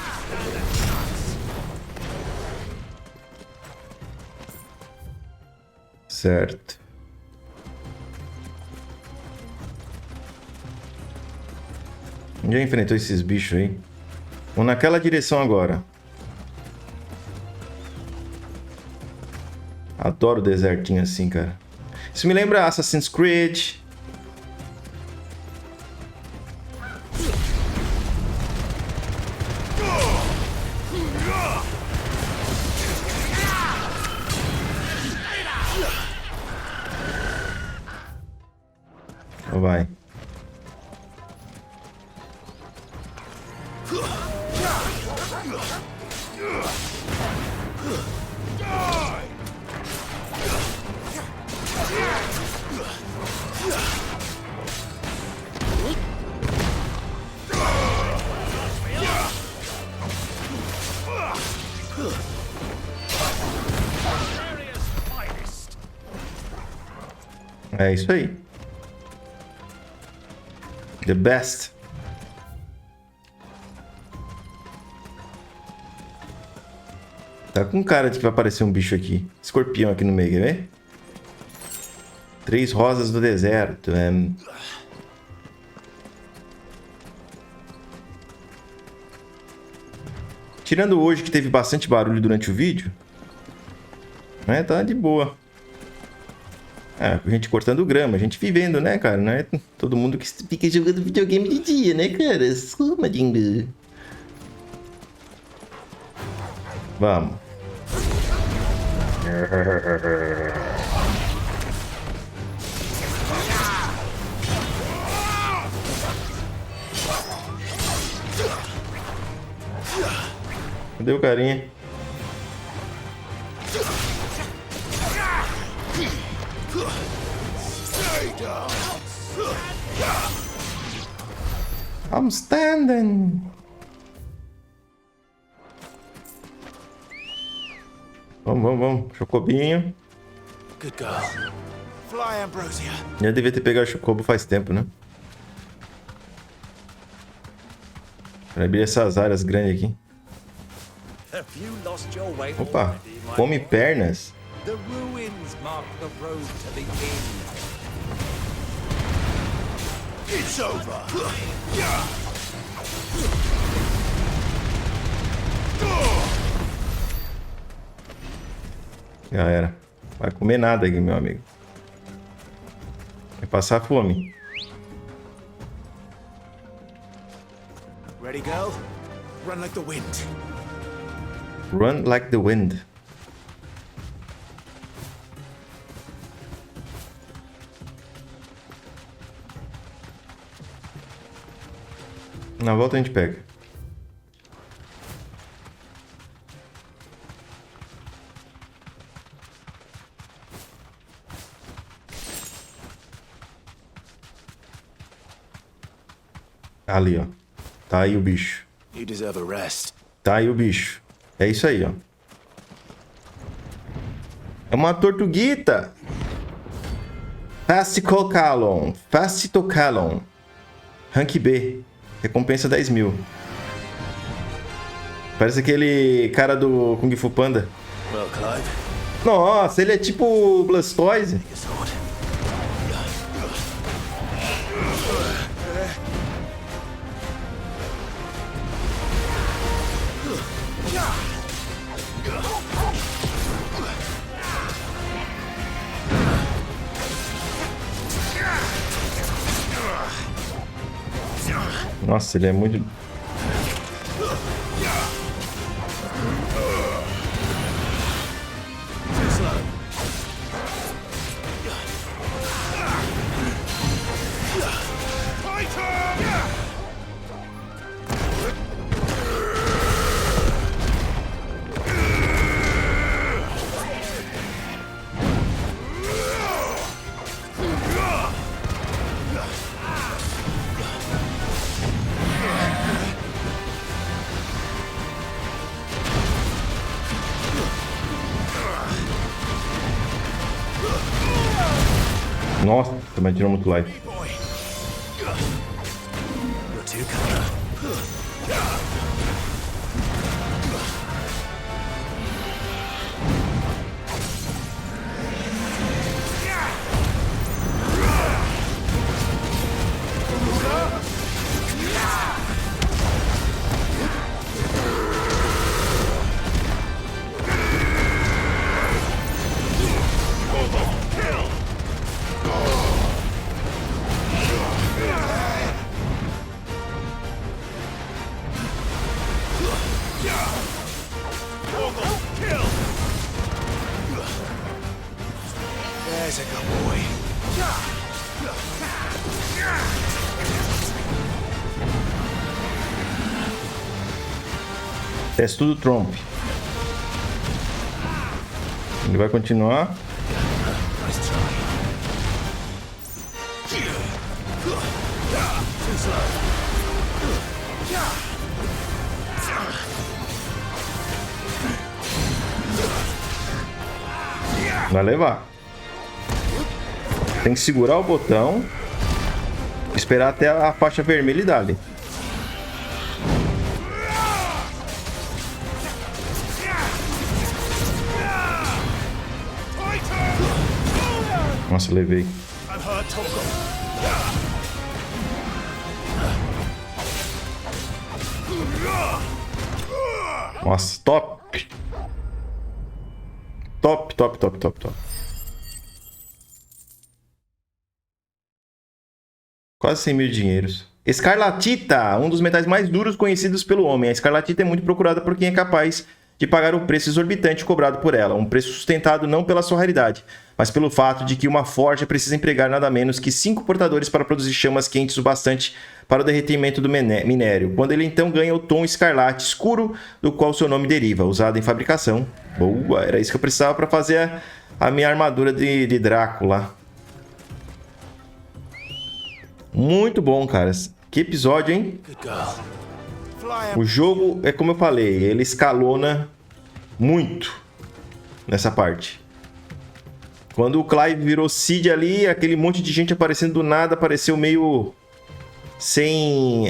Certo. Já enfrentou esses bichos aí? Vou naquela direção agora. Adoro desertinho assim, cara. Isso me lembra Assassin's Creed. Vai. É isso aí. The best. Tá com cara de que vai aparecer um bicho aqui. Escorpião aqui no meio, quer ver? 3 rosas do deserto. Tirando hoje que teve bastante barulho durante o vídeo. Tá de boa. A gente cortando grama, a gente vivendo, né, cara? Não é todo mundo que fica jogando videogame de dia, né, cara? Suma, Jingu. Vamos. Cadê o carinha? I'm standing. Vamos. Chocobinho. Good girl. Fly, Ambrosia. Já devia ter pegado o Chocobo faz tempo, né? Pra abrir essas áreas grandes aqui. Opa, come pernas. The ruins mark the road to the inn. It's over. Já era. Vai comer nada aqui, meu amigo. Vai passar fome. Ready, girl? Run like the wind. Run like the wind. Na volta a gente pega. Ali, ó. Tá aí o bicho. You deserve a rest. Tá aí o bicho. É isso aí, ó. É uma tortuguita. Fascicocalon. Fascitocalon. Rank B. Recompensa 10 mil. Parece aquele cara do Kung Fu Panda. Well, Clive. Nossa, ele é tipo Blastoise. Nossa, ele é muito... Nossa, também tirou muito life. There's a good boy. Teste tudo Tromp. Ele vai continuar. Vai levar. Tem que segurar o botão, esperar até a faixa vermelha e dar ali. Nossa, levei. Nossa, top. Top, top, top, top, top. Quase 100 mil dinheiros. Escarlatita, um dos metais mais duros conhecidos pelo homem. A escarlatita é muito procurada por quem é capaz de pagar o preço exorbitante cobrado por ela. Um preço sustentado não pela sua raridade, mas pelo fato de que uma forja precisa empregar nada menos que 5 portadores para produzir chamas quentes o bastante para o derretimento do minério. Quando ele então ganha o tom escarlate escuro, do qual seu nome deriva, usado em fabricação. Boa, era isso que eu precisava para fazer a minha armadura de Drácula. Muito bom, caras. Que episódio, hein? O jogo, é como eu falei, ele escalona muito nessa parte. Quando o Clive virou Cid ali, aquele monte de gente aparecendo do nada, apareceu meio sem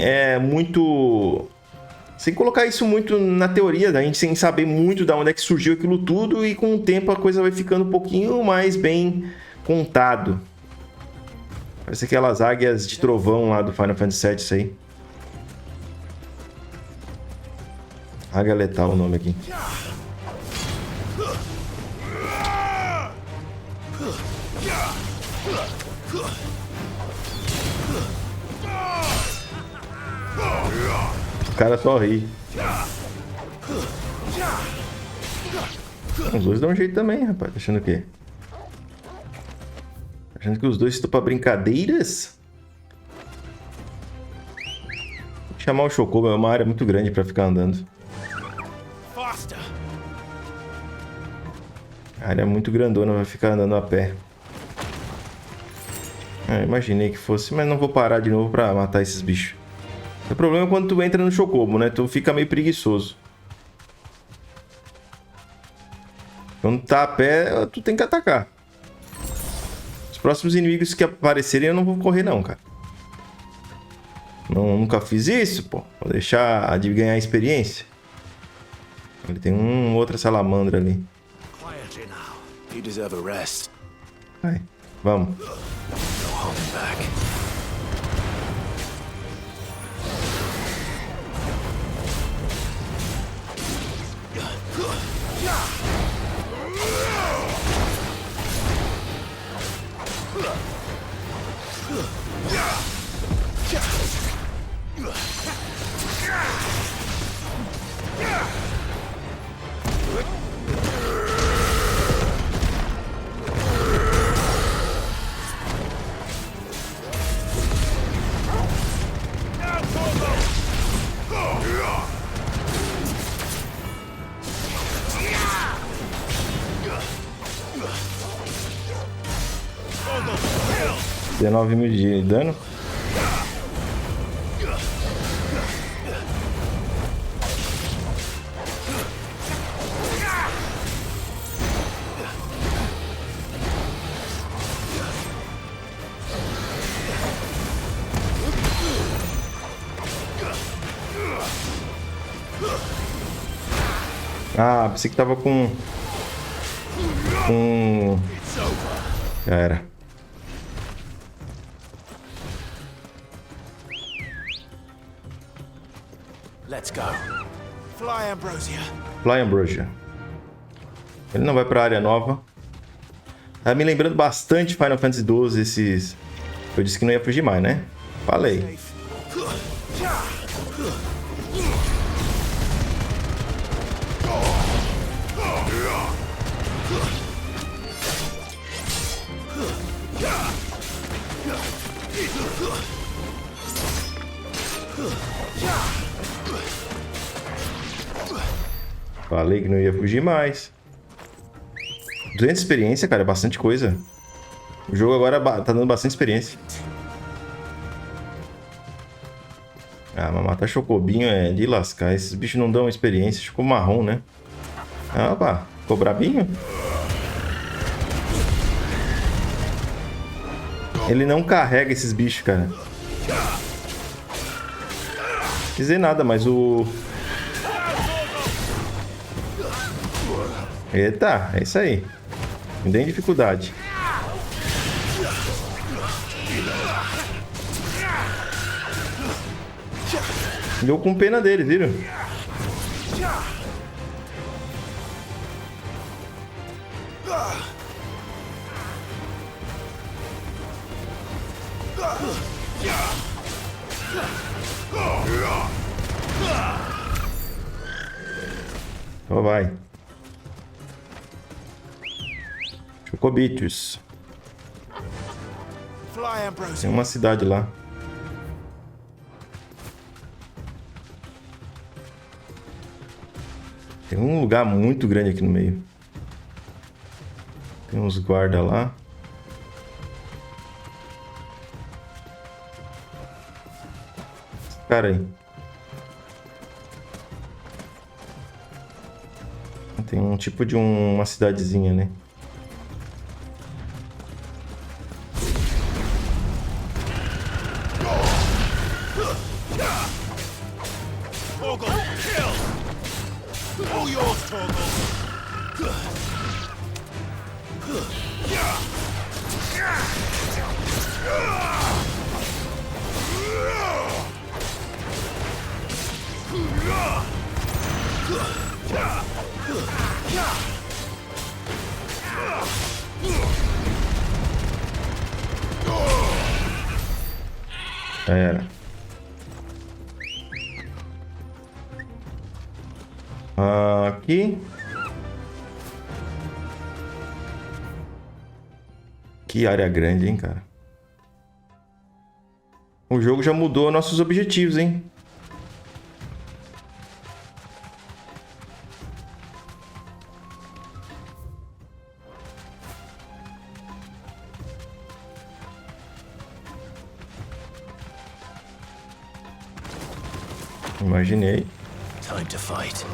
colocar isso muito na teoria, a gente sem saber muito de onde é que surgiu aquilo tudo, e com o tempo a coisa vai ficando um pouquinho mais bem contado. Parece aquelas águias de trovão lá do Final Fantasy VII, isso aí. Águia Letal o nome aqui. O cara só ri. Os dois dão um jeito também, rapaz. Tá achando o quê? Tá achando que os dois estão pra brincadeiras? Vou chamar o Chocobo, é uma área muito grande pra ficar andando. A área é muito grandona, vai ficar andando a pé. Imaginei que fosse, mas não vou parar de novo pra matar esses bichos. O problema é quando tu entra no Chocobo, né? Tu fica meio preguiçoso. Quando tá a pé, tu tem que atacar. Os próximos inimigos que aparecerem eu não vou correr não, cara. Nunca fiz isso, pô. Vou deixar de ganhar experiência. Ele tem outra salamandra ali. You deserve a rest. Vai, vamos. No holding back. Deu 9 mil de dano. Ah, pensei que tava com... Já era. Let's go. Fly, Ambrosia. Fly, Ambrosia. Ele não vai pra área nova. Tá me lembrando bastante Final Fantasy XII esses... Eu disse que não ia fugir mais, né? Falei. Falei que não ia fugir mais. 200 experiência, cara, é bastante coisa. O jogo agora tá dando bastante experiência. Ah, mas matar chocobinho é de lascar. Esses bichos não dão experiência. Ficou marrom, né? Ah, opa, ficou brabinho? Ele não carrega esses bichos, cara. Não quis dizer nada, mas o... Eita, é isso aí. Não tem dificuldade. Deu com pena dele, viram? Então vai. Chocobitos. Tem uma cidade lá. Tem um lugar muito grande aqui no meio. Tem uns guardas lá. Esse cara aí. Tem um tipo de uma cidadezinha, né? Já era. Aqui. Que área grande, hein, cara. O jogo já mudou nossos objetivos, hein. Imaginei. Time to fight.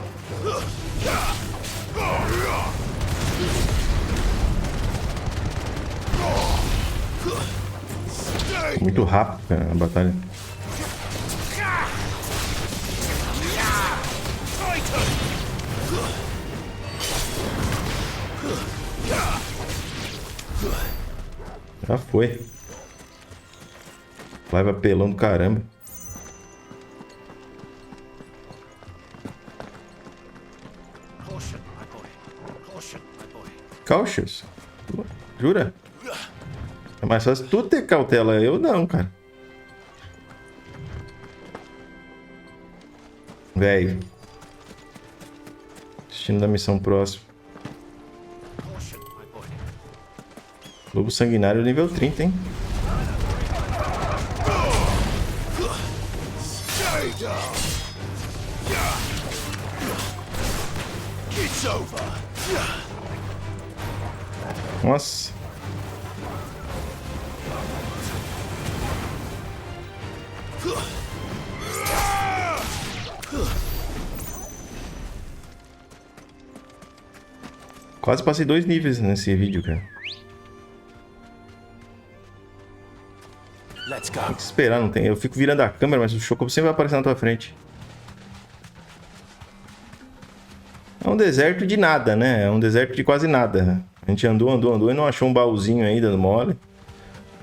Muito rápido, cara, a batalha. Já foi. Vai apelão do caramba. Cautious? Jura? É mais fácil tu ter cautela, eu não, cara. Velho. Destino da missão próxima. Lobo sanguinário nível 30, hein? Nossa. Quase passei 2 níveis nesse vídeo, cara. Tem que esperar, não tem. Eu fico virando a câmera, mas o Chocobo sempre vai aparecer na tua frente. É um deserto de nada, né? É um deserto de quase nada. A gente andou e não achou um baúzinho ainda no mole.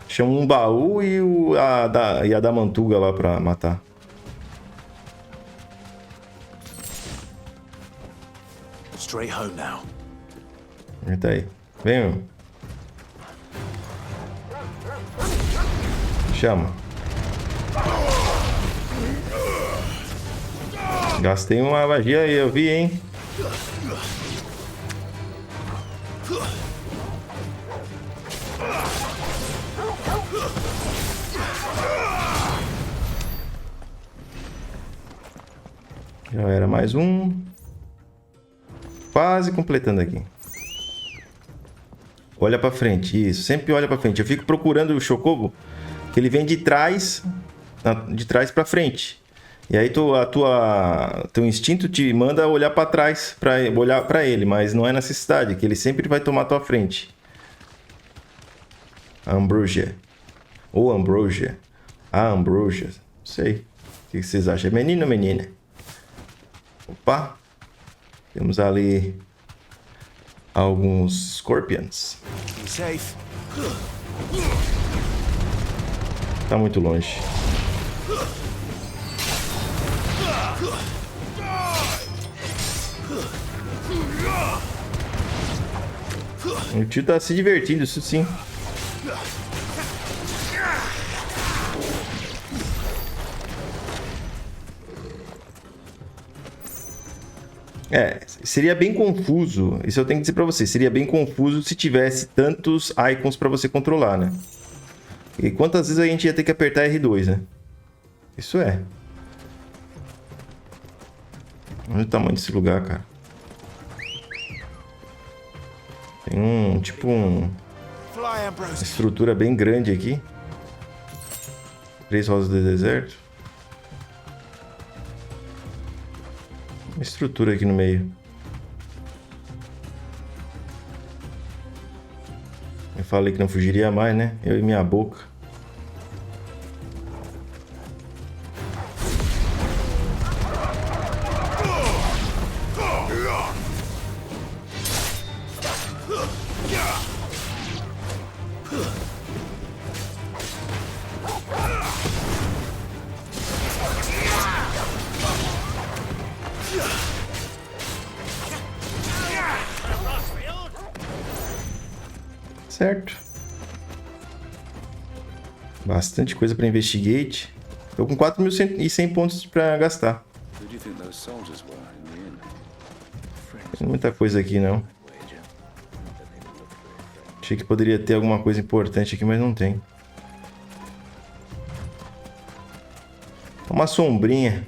Achamos um baú e a da mantuga lá pra matar. Straight home now. Eita aí. Vem, meu. Chama. Gastei uma magia aí, eu vi, hein? Já era mais um. Quase completando aqui. Olha pra frente, isso, sempre olha pra frente. Eu fico procurando o Chocobo, que ele vem de trás pra frente. E aí teu instinto te manda olhar pra trás, pra olhar pra ele, mas não é necessidade, que ele sempre vai tomar a tua frente. Ambrosia. Ou Ambrosia. A Ambrosia. Não sei. O que vocês acham? É menino ou menina? Opa. Temos ali alguns Scorpions. Tá muito longe. O tio tá se divertindo, isso sim. Seria bem confuso. Isso eu tenho que dizer pra você. Seria bem confuso se tivesse tantos icons pra você controlar, né? E quantas vezes a gente ia ter que apertar R2, né? Isso é. Olha o tamanho desse lugar, cara. Tem uma estrutura bem grande aqui. 3 rosas do deserto. Uma estrutura aqui no meio. Eu falei que não fugiria mais, né? Eu e minha boca. Certo. Bastante coisa para investigate. Tô com 4.100 pontos para gastar. Tem muita coisa aqui, não. Achei que poderia ter alguma coisa importante aqui, mas não tem. Uma sombrinha.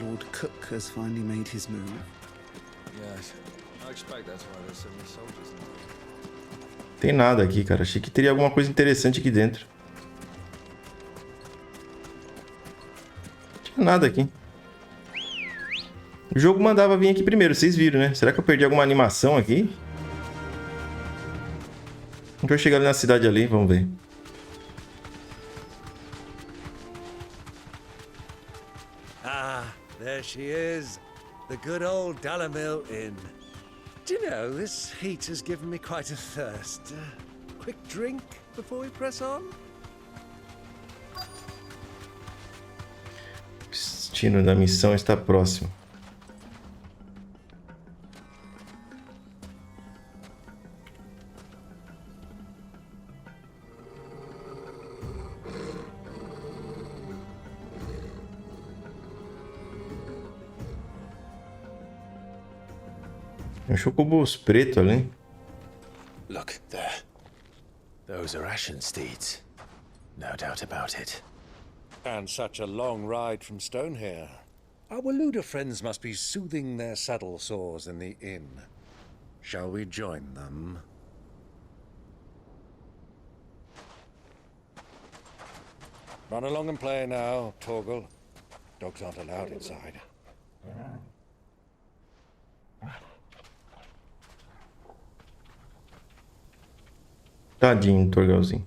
Lord Cook has finally made his move. Yes, I expect that's why there's so many soldiers in there. Tem nada aqui, cara. Achei que teria alguma coisa interessante aqui dentro. Não tinha nada aqui. O jogo mandava vir aqui primeiro, vocês viram, né? Será que eu perdi alguma animação aqui? A gente vai chegar ali na cidade ali, vamos ver. There she is, the good old Dalamil Inn. Do you know, this heat has given me quite a thirst. Quick drink before we press on? O destino da missão está próximo. Um chocobos preto ali. Look, there. Those are Ashen steeds. No doubt about it. And such a long ride from Stonehair. Our Waluda friends must be soothing their saddle sores in the inn. Shall we join them? Run along and play now, Torgal. Dogs aren't allowed inside. Tadinho, Torgalzinho.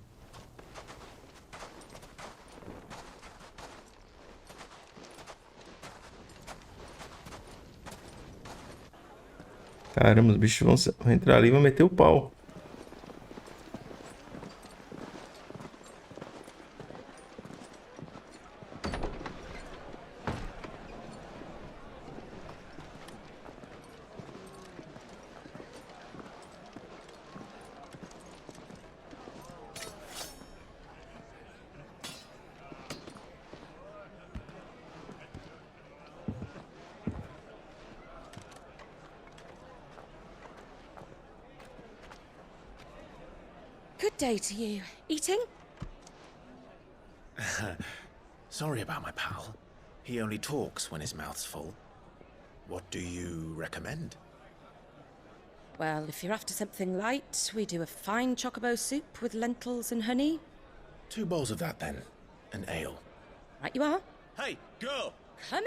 Caramba, os bichos vão entrar ali e vão meter o pau. Good day to you. Eating? Sorry about my pal. He only talks when his mouth's full. What do you recommend? Well, if you're after something light, we do a fine chocobo soup with lentils and honey. 2 bowls of that, then. An ale. Right you are. Hey, girl! Coming!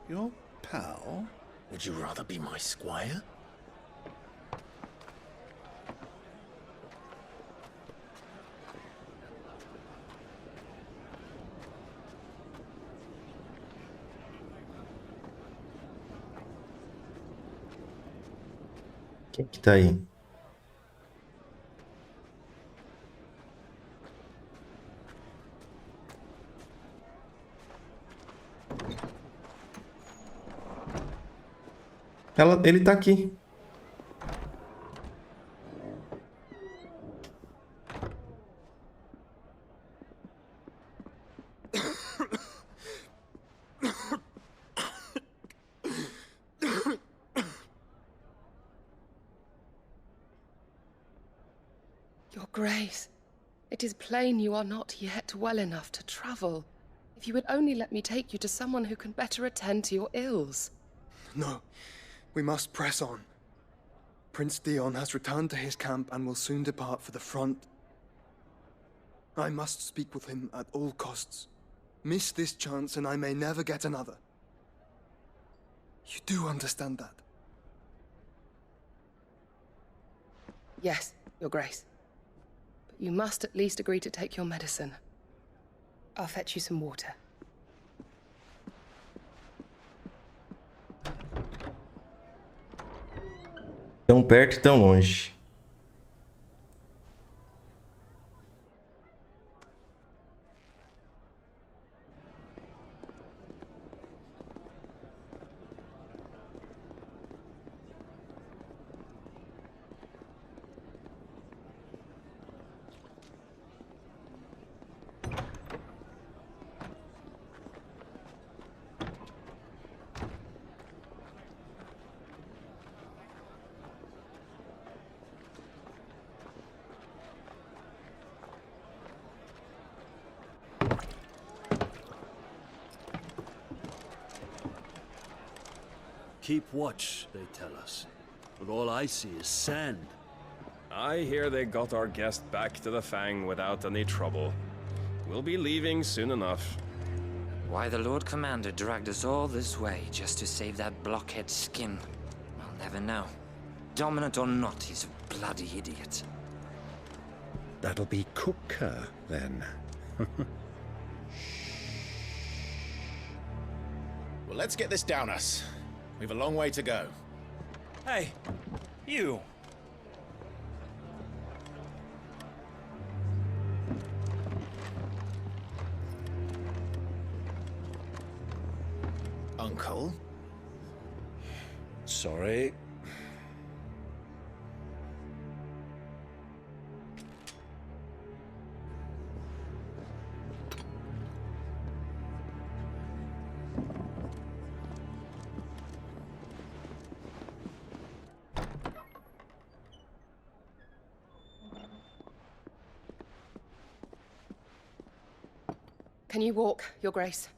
Your pal? Would you rather be my squire? Quem que tá aí? Ele tá aqui. Your Grace, it is plain you are not yet well enough to travel. If you would only let me take you to someone who can better attend to your ills. No, we must press on. Prince Dion has returned to his camp and will soon depart for the front. I must speak with him at all costs. Miss this chance and I may never get another. You do understand that? Yes, Your Grace. But you must at least agree to take your medicine. I'll fetch you some water. Tão perto e tão longe. Keep watch, they tell us. But all I see is sand. I hear they got our guest back to the Fang without any trouble. We'll be leaving soon enough. Why the Lord Commander dragged us all this way just to save that blockhead's skin, I'll never know. Dominant or not, he's a bloody idiot. That'll be Cooker, then. Well, let's get this down us. We've a long way to go. Hey, you. Uncle? Sorry. Can you walk, Your Grace?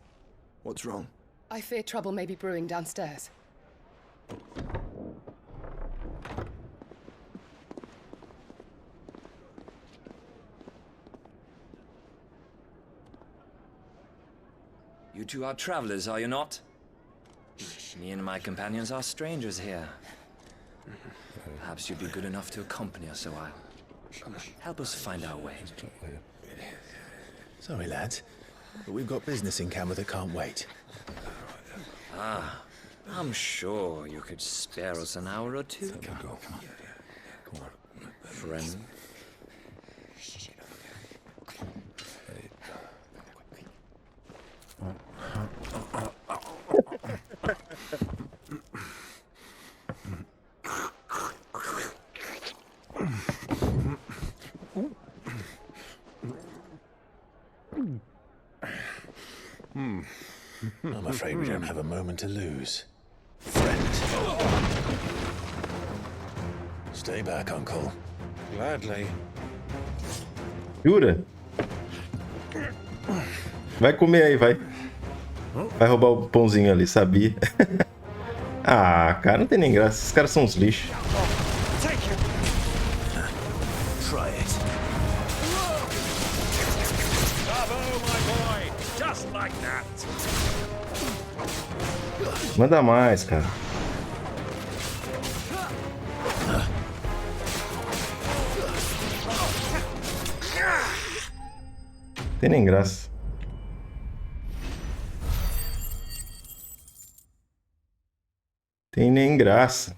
What's wrong? I fear trouble may be brewing downstairs. You two are travelers, are you not? Me and my companions are strangers here. Perhaps you'd be good enough to accompany us a while. Help us find our way. Sorry, lads, but we've got business in camera that can't wait. Ah, I'm sure you could spare us an hour or two. Friend. I'm afraid we don't have a moment to lose. Friend. Stay back, Uncle. Gladly. Jura? Vai comer aí, vai. Vai roubar o pãozinho ali, sabia? Ah, cara, não tem nem graça. Esses caras são uns lixos. Try it. Bravo, my boy! Just like that! Manda mais, cara. Tem nem graça. Tem nem graça.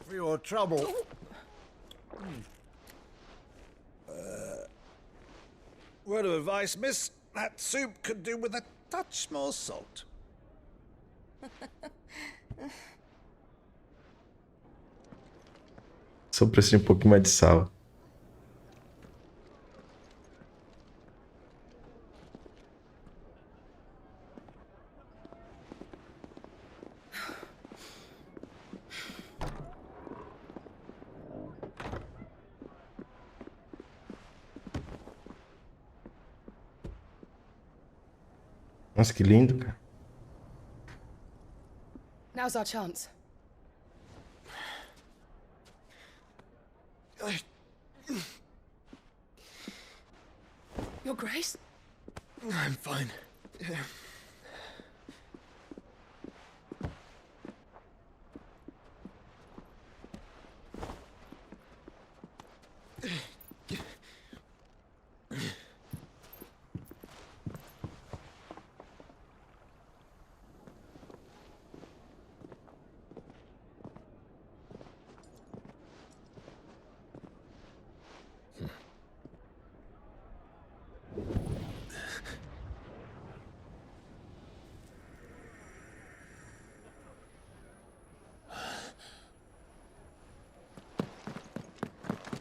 For your trouble. Word of advice, miss. That soup could do with a touch more salt. Só preciso de um pouquinho mais de sal. Nossa, que lindo, cara. Now's our chance. Your Grace? I'm fine.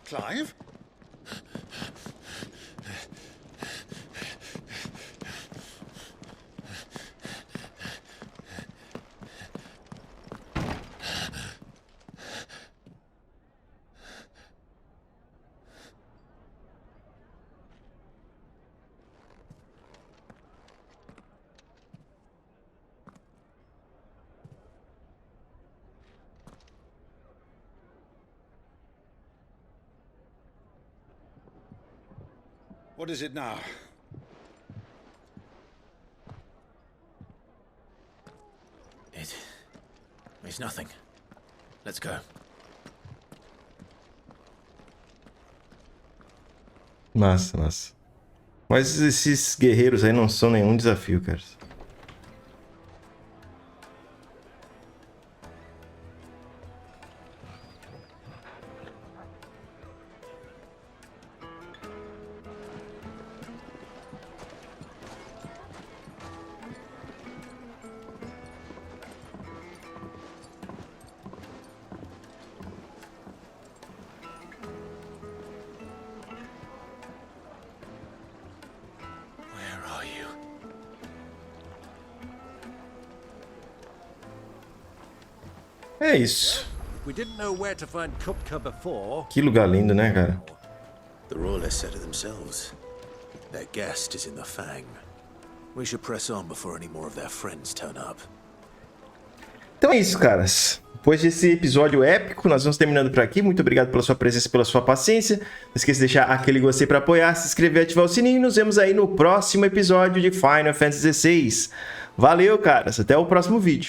Clive? What is it now? It's nothing. Let's go. Massa, massa. Mas esses guerreiros aí não são nenhum desafio, cara. É isso. We didn't know where to find Kupka before. Que lugar lindo, né, cara? The Royalists said it themselves. Their guest is in the Fang. We should press on before any more of their friends turn up. Então é isso, caras. Depois desse episódio épico, nós vamos terminando por aqui. Muito obrigado pela sua presença e pela sua paciência. Não esqueça de deixar aquele gostei para apoiar, se inscrever e ativar o sininho. Nos vemos aí no próximo episódio de Final Fantasy XVI. Valeu, caras. Até o próximo vídeo.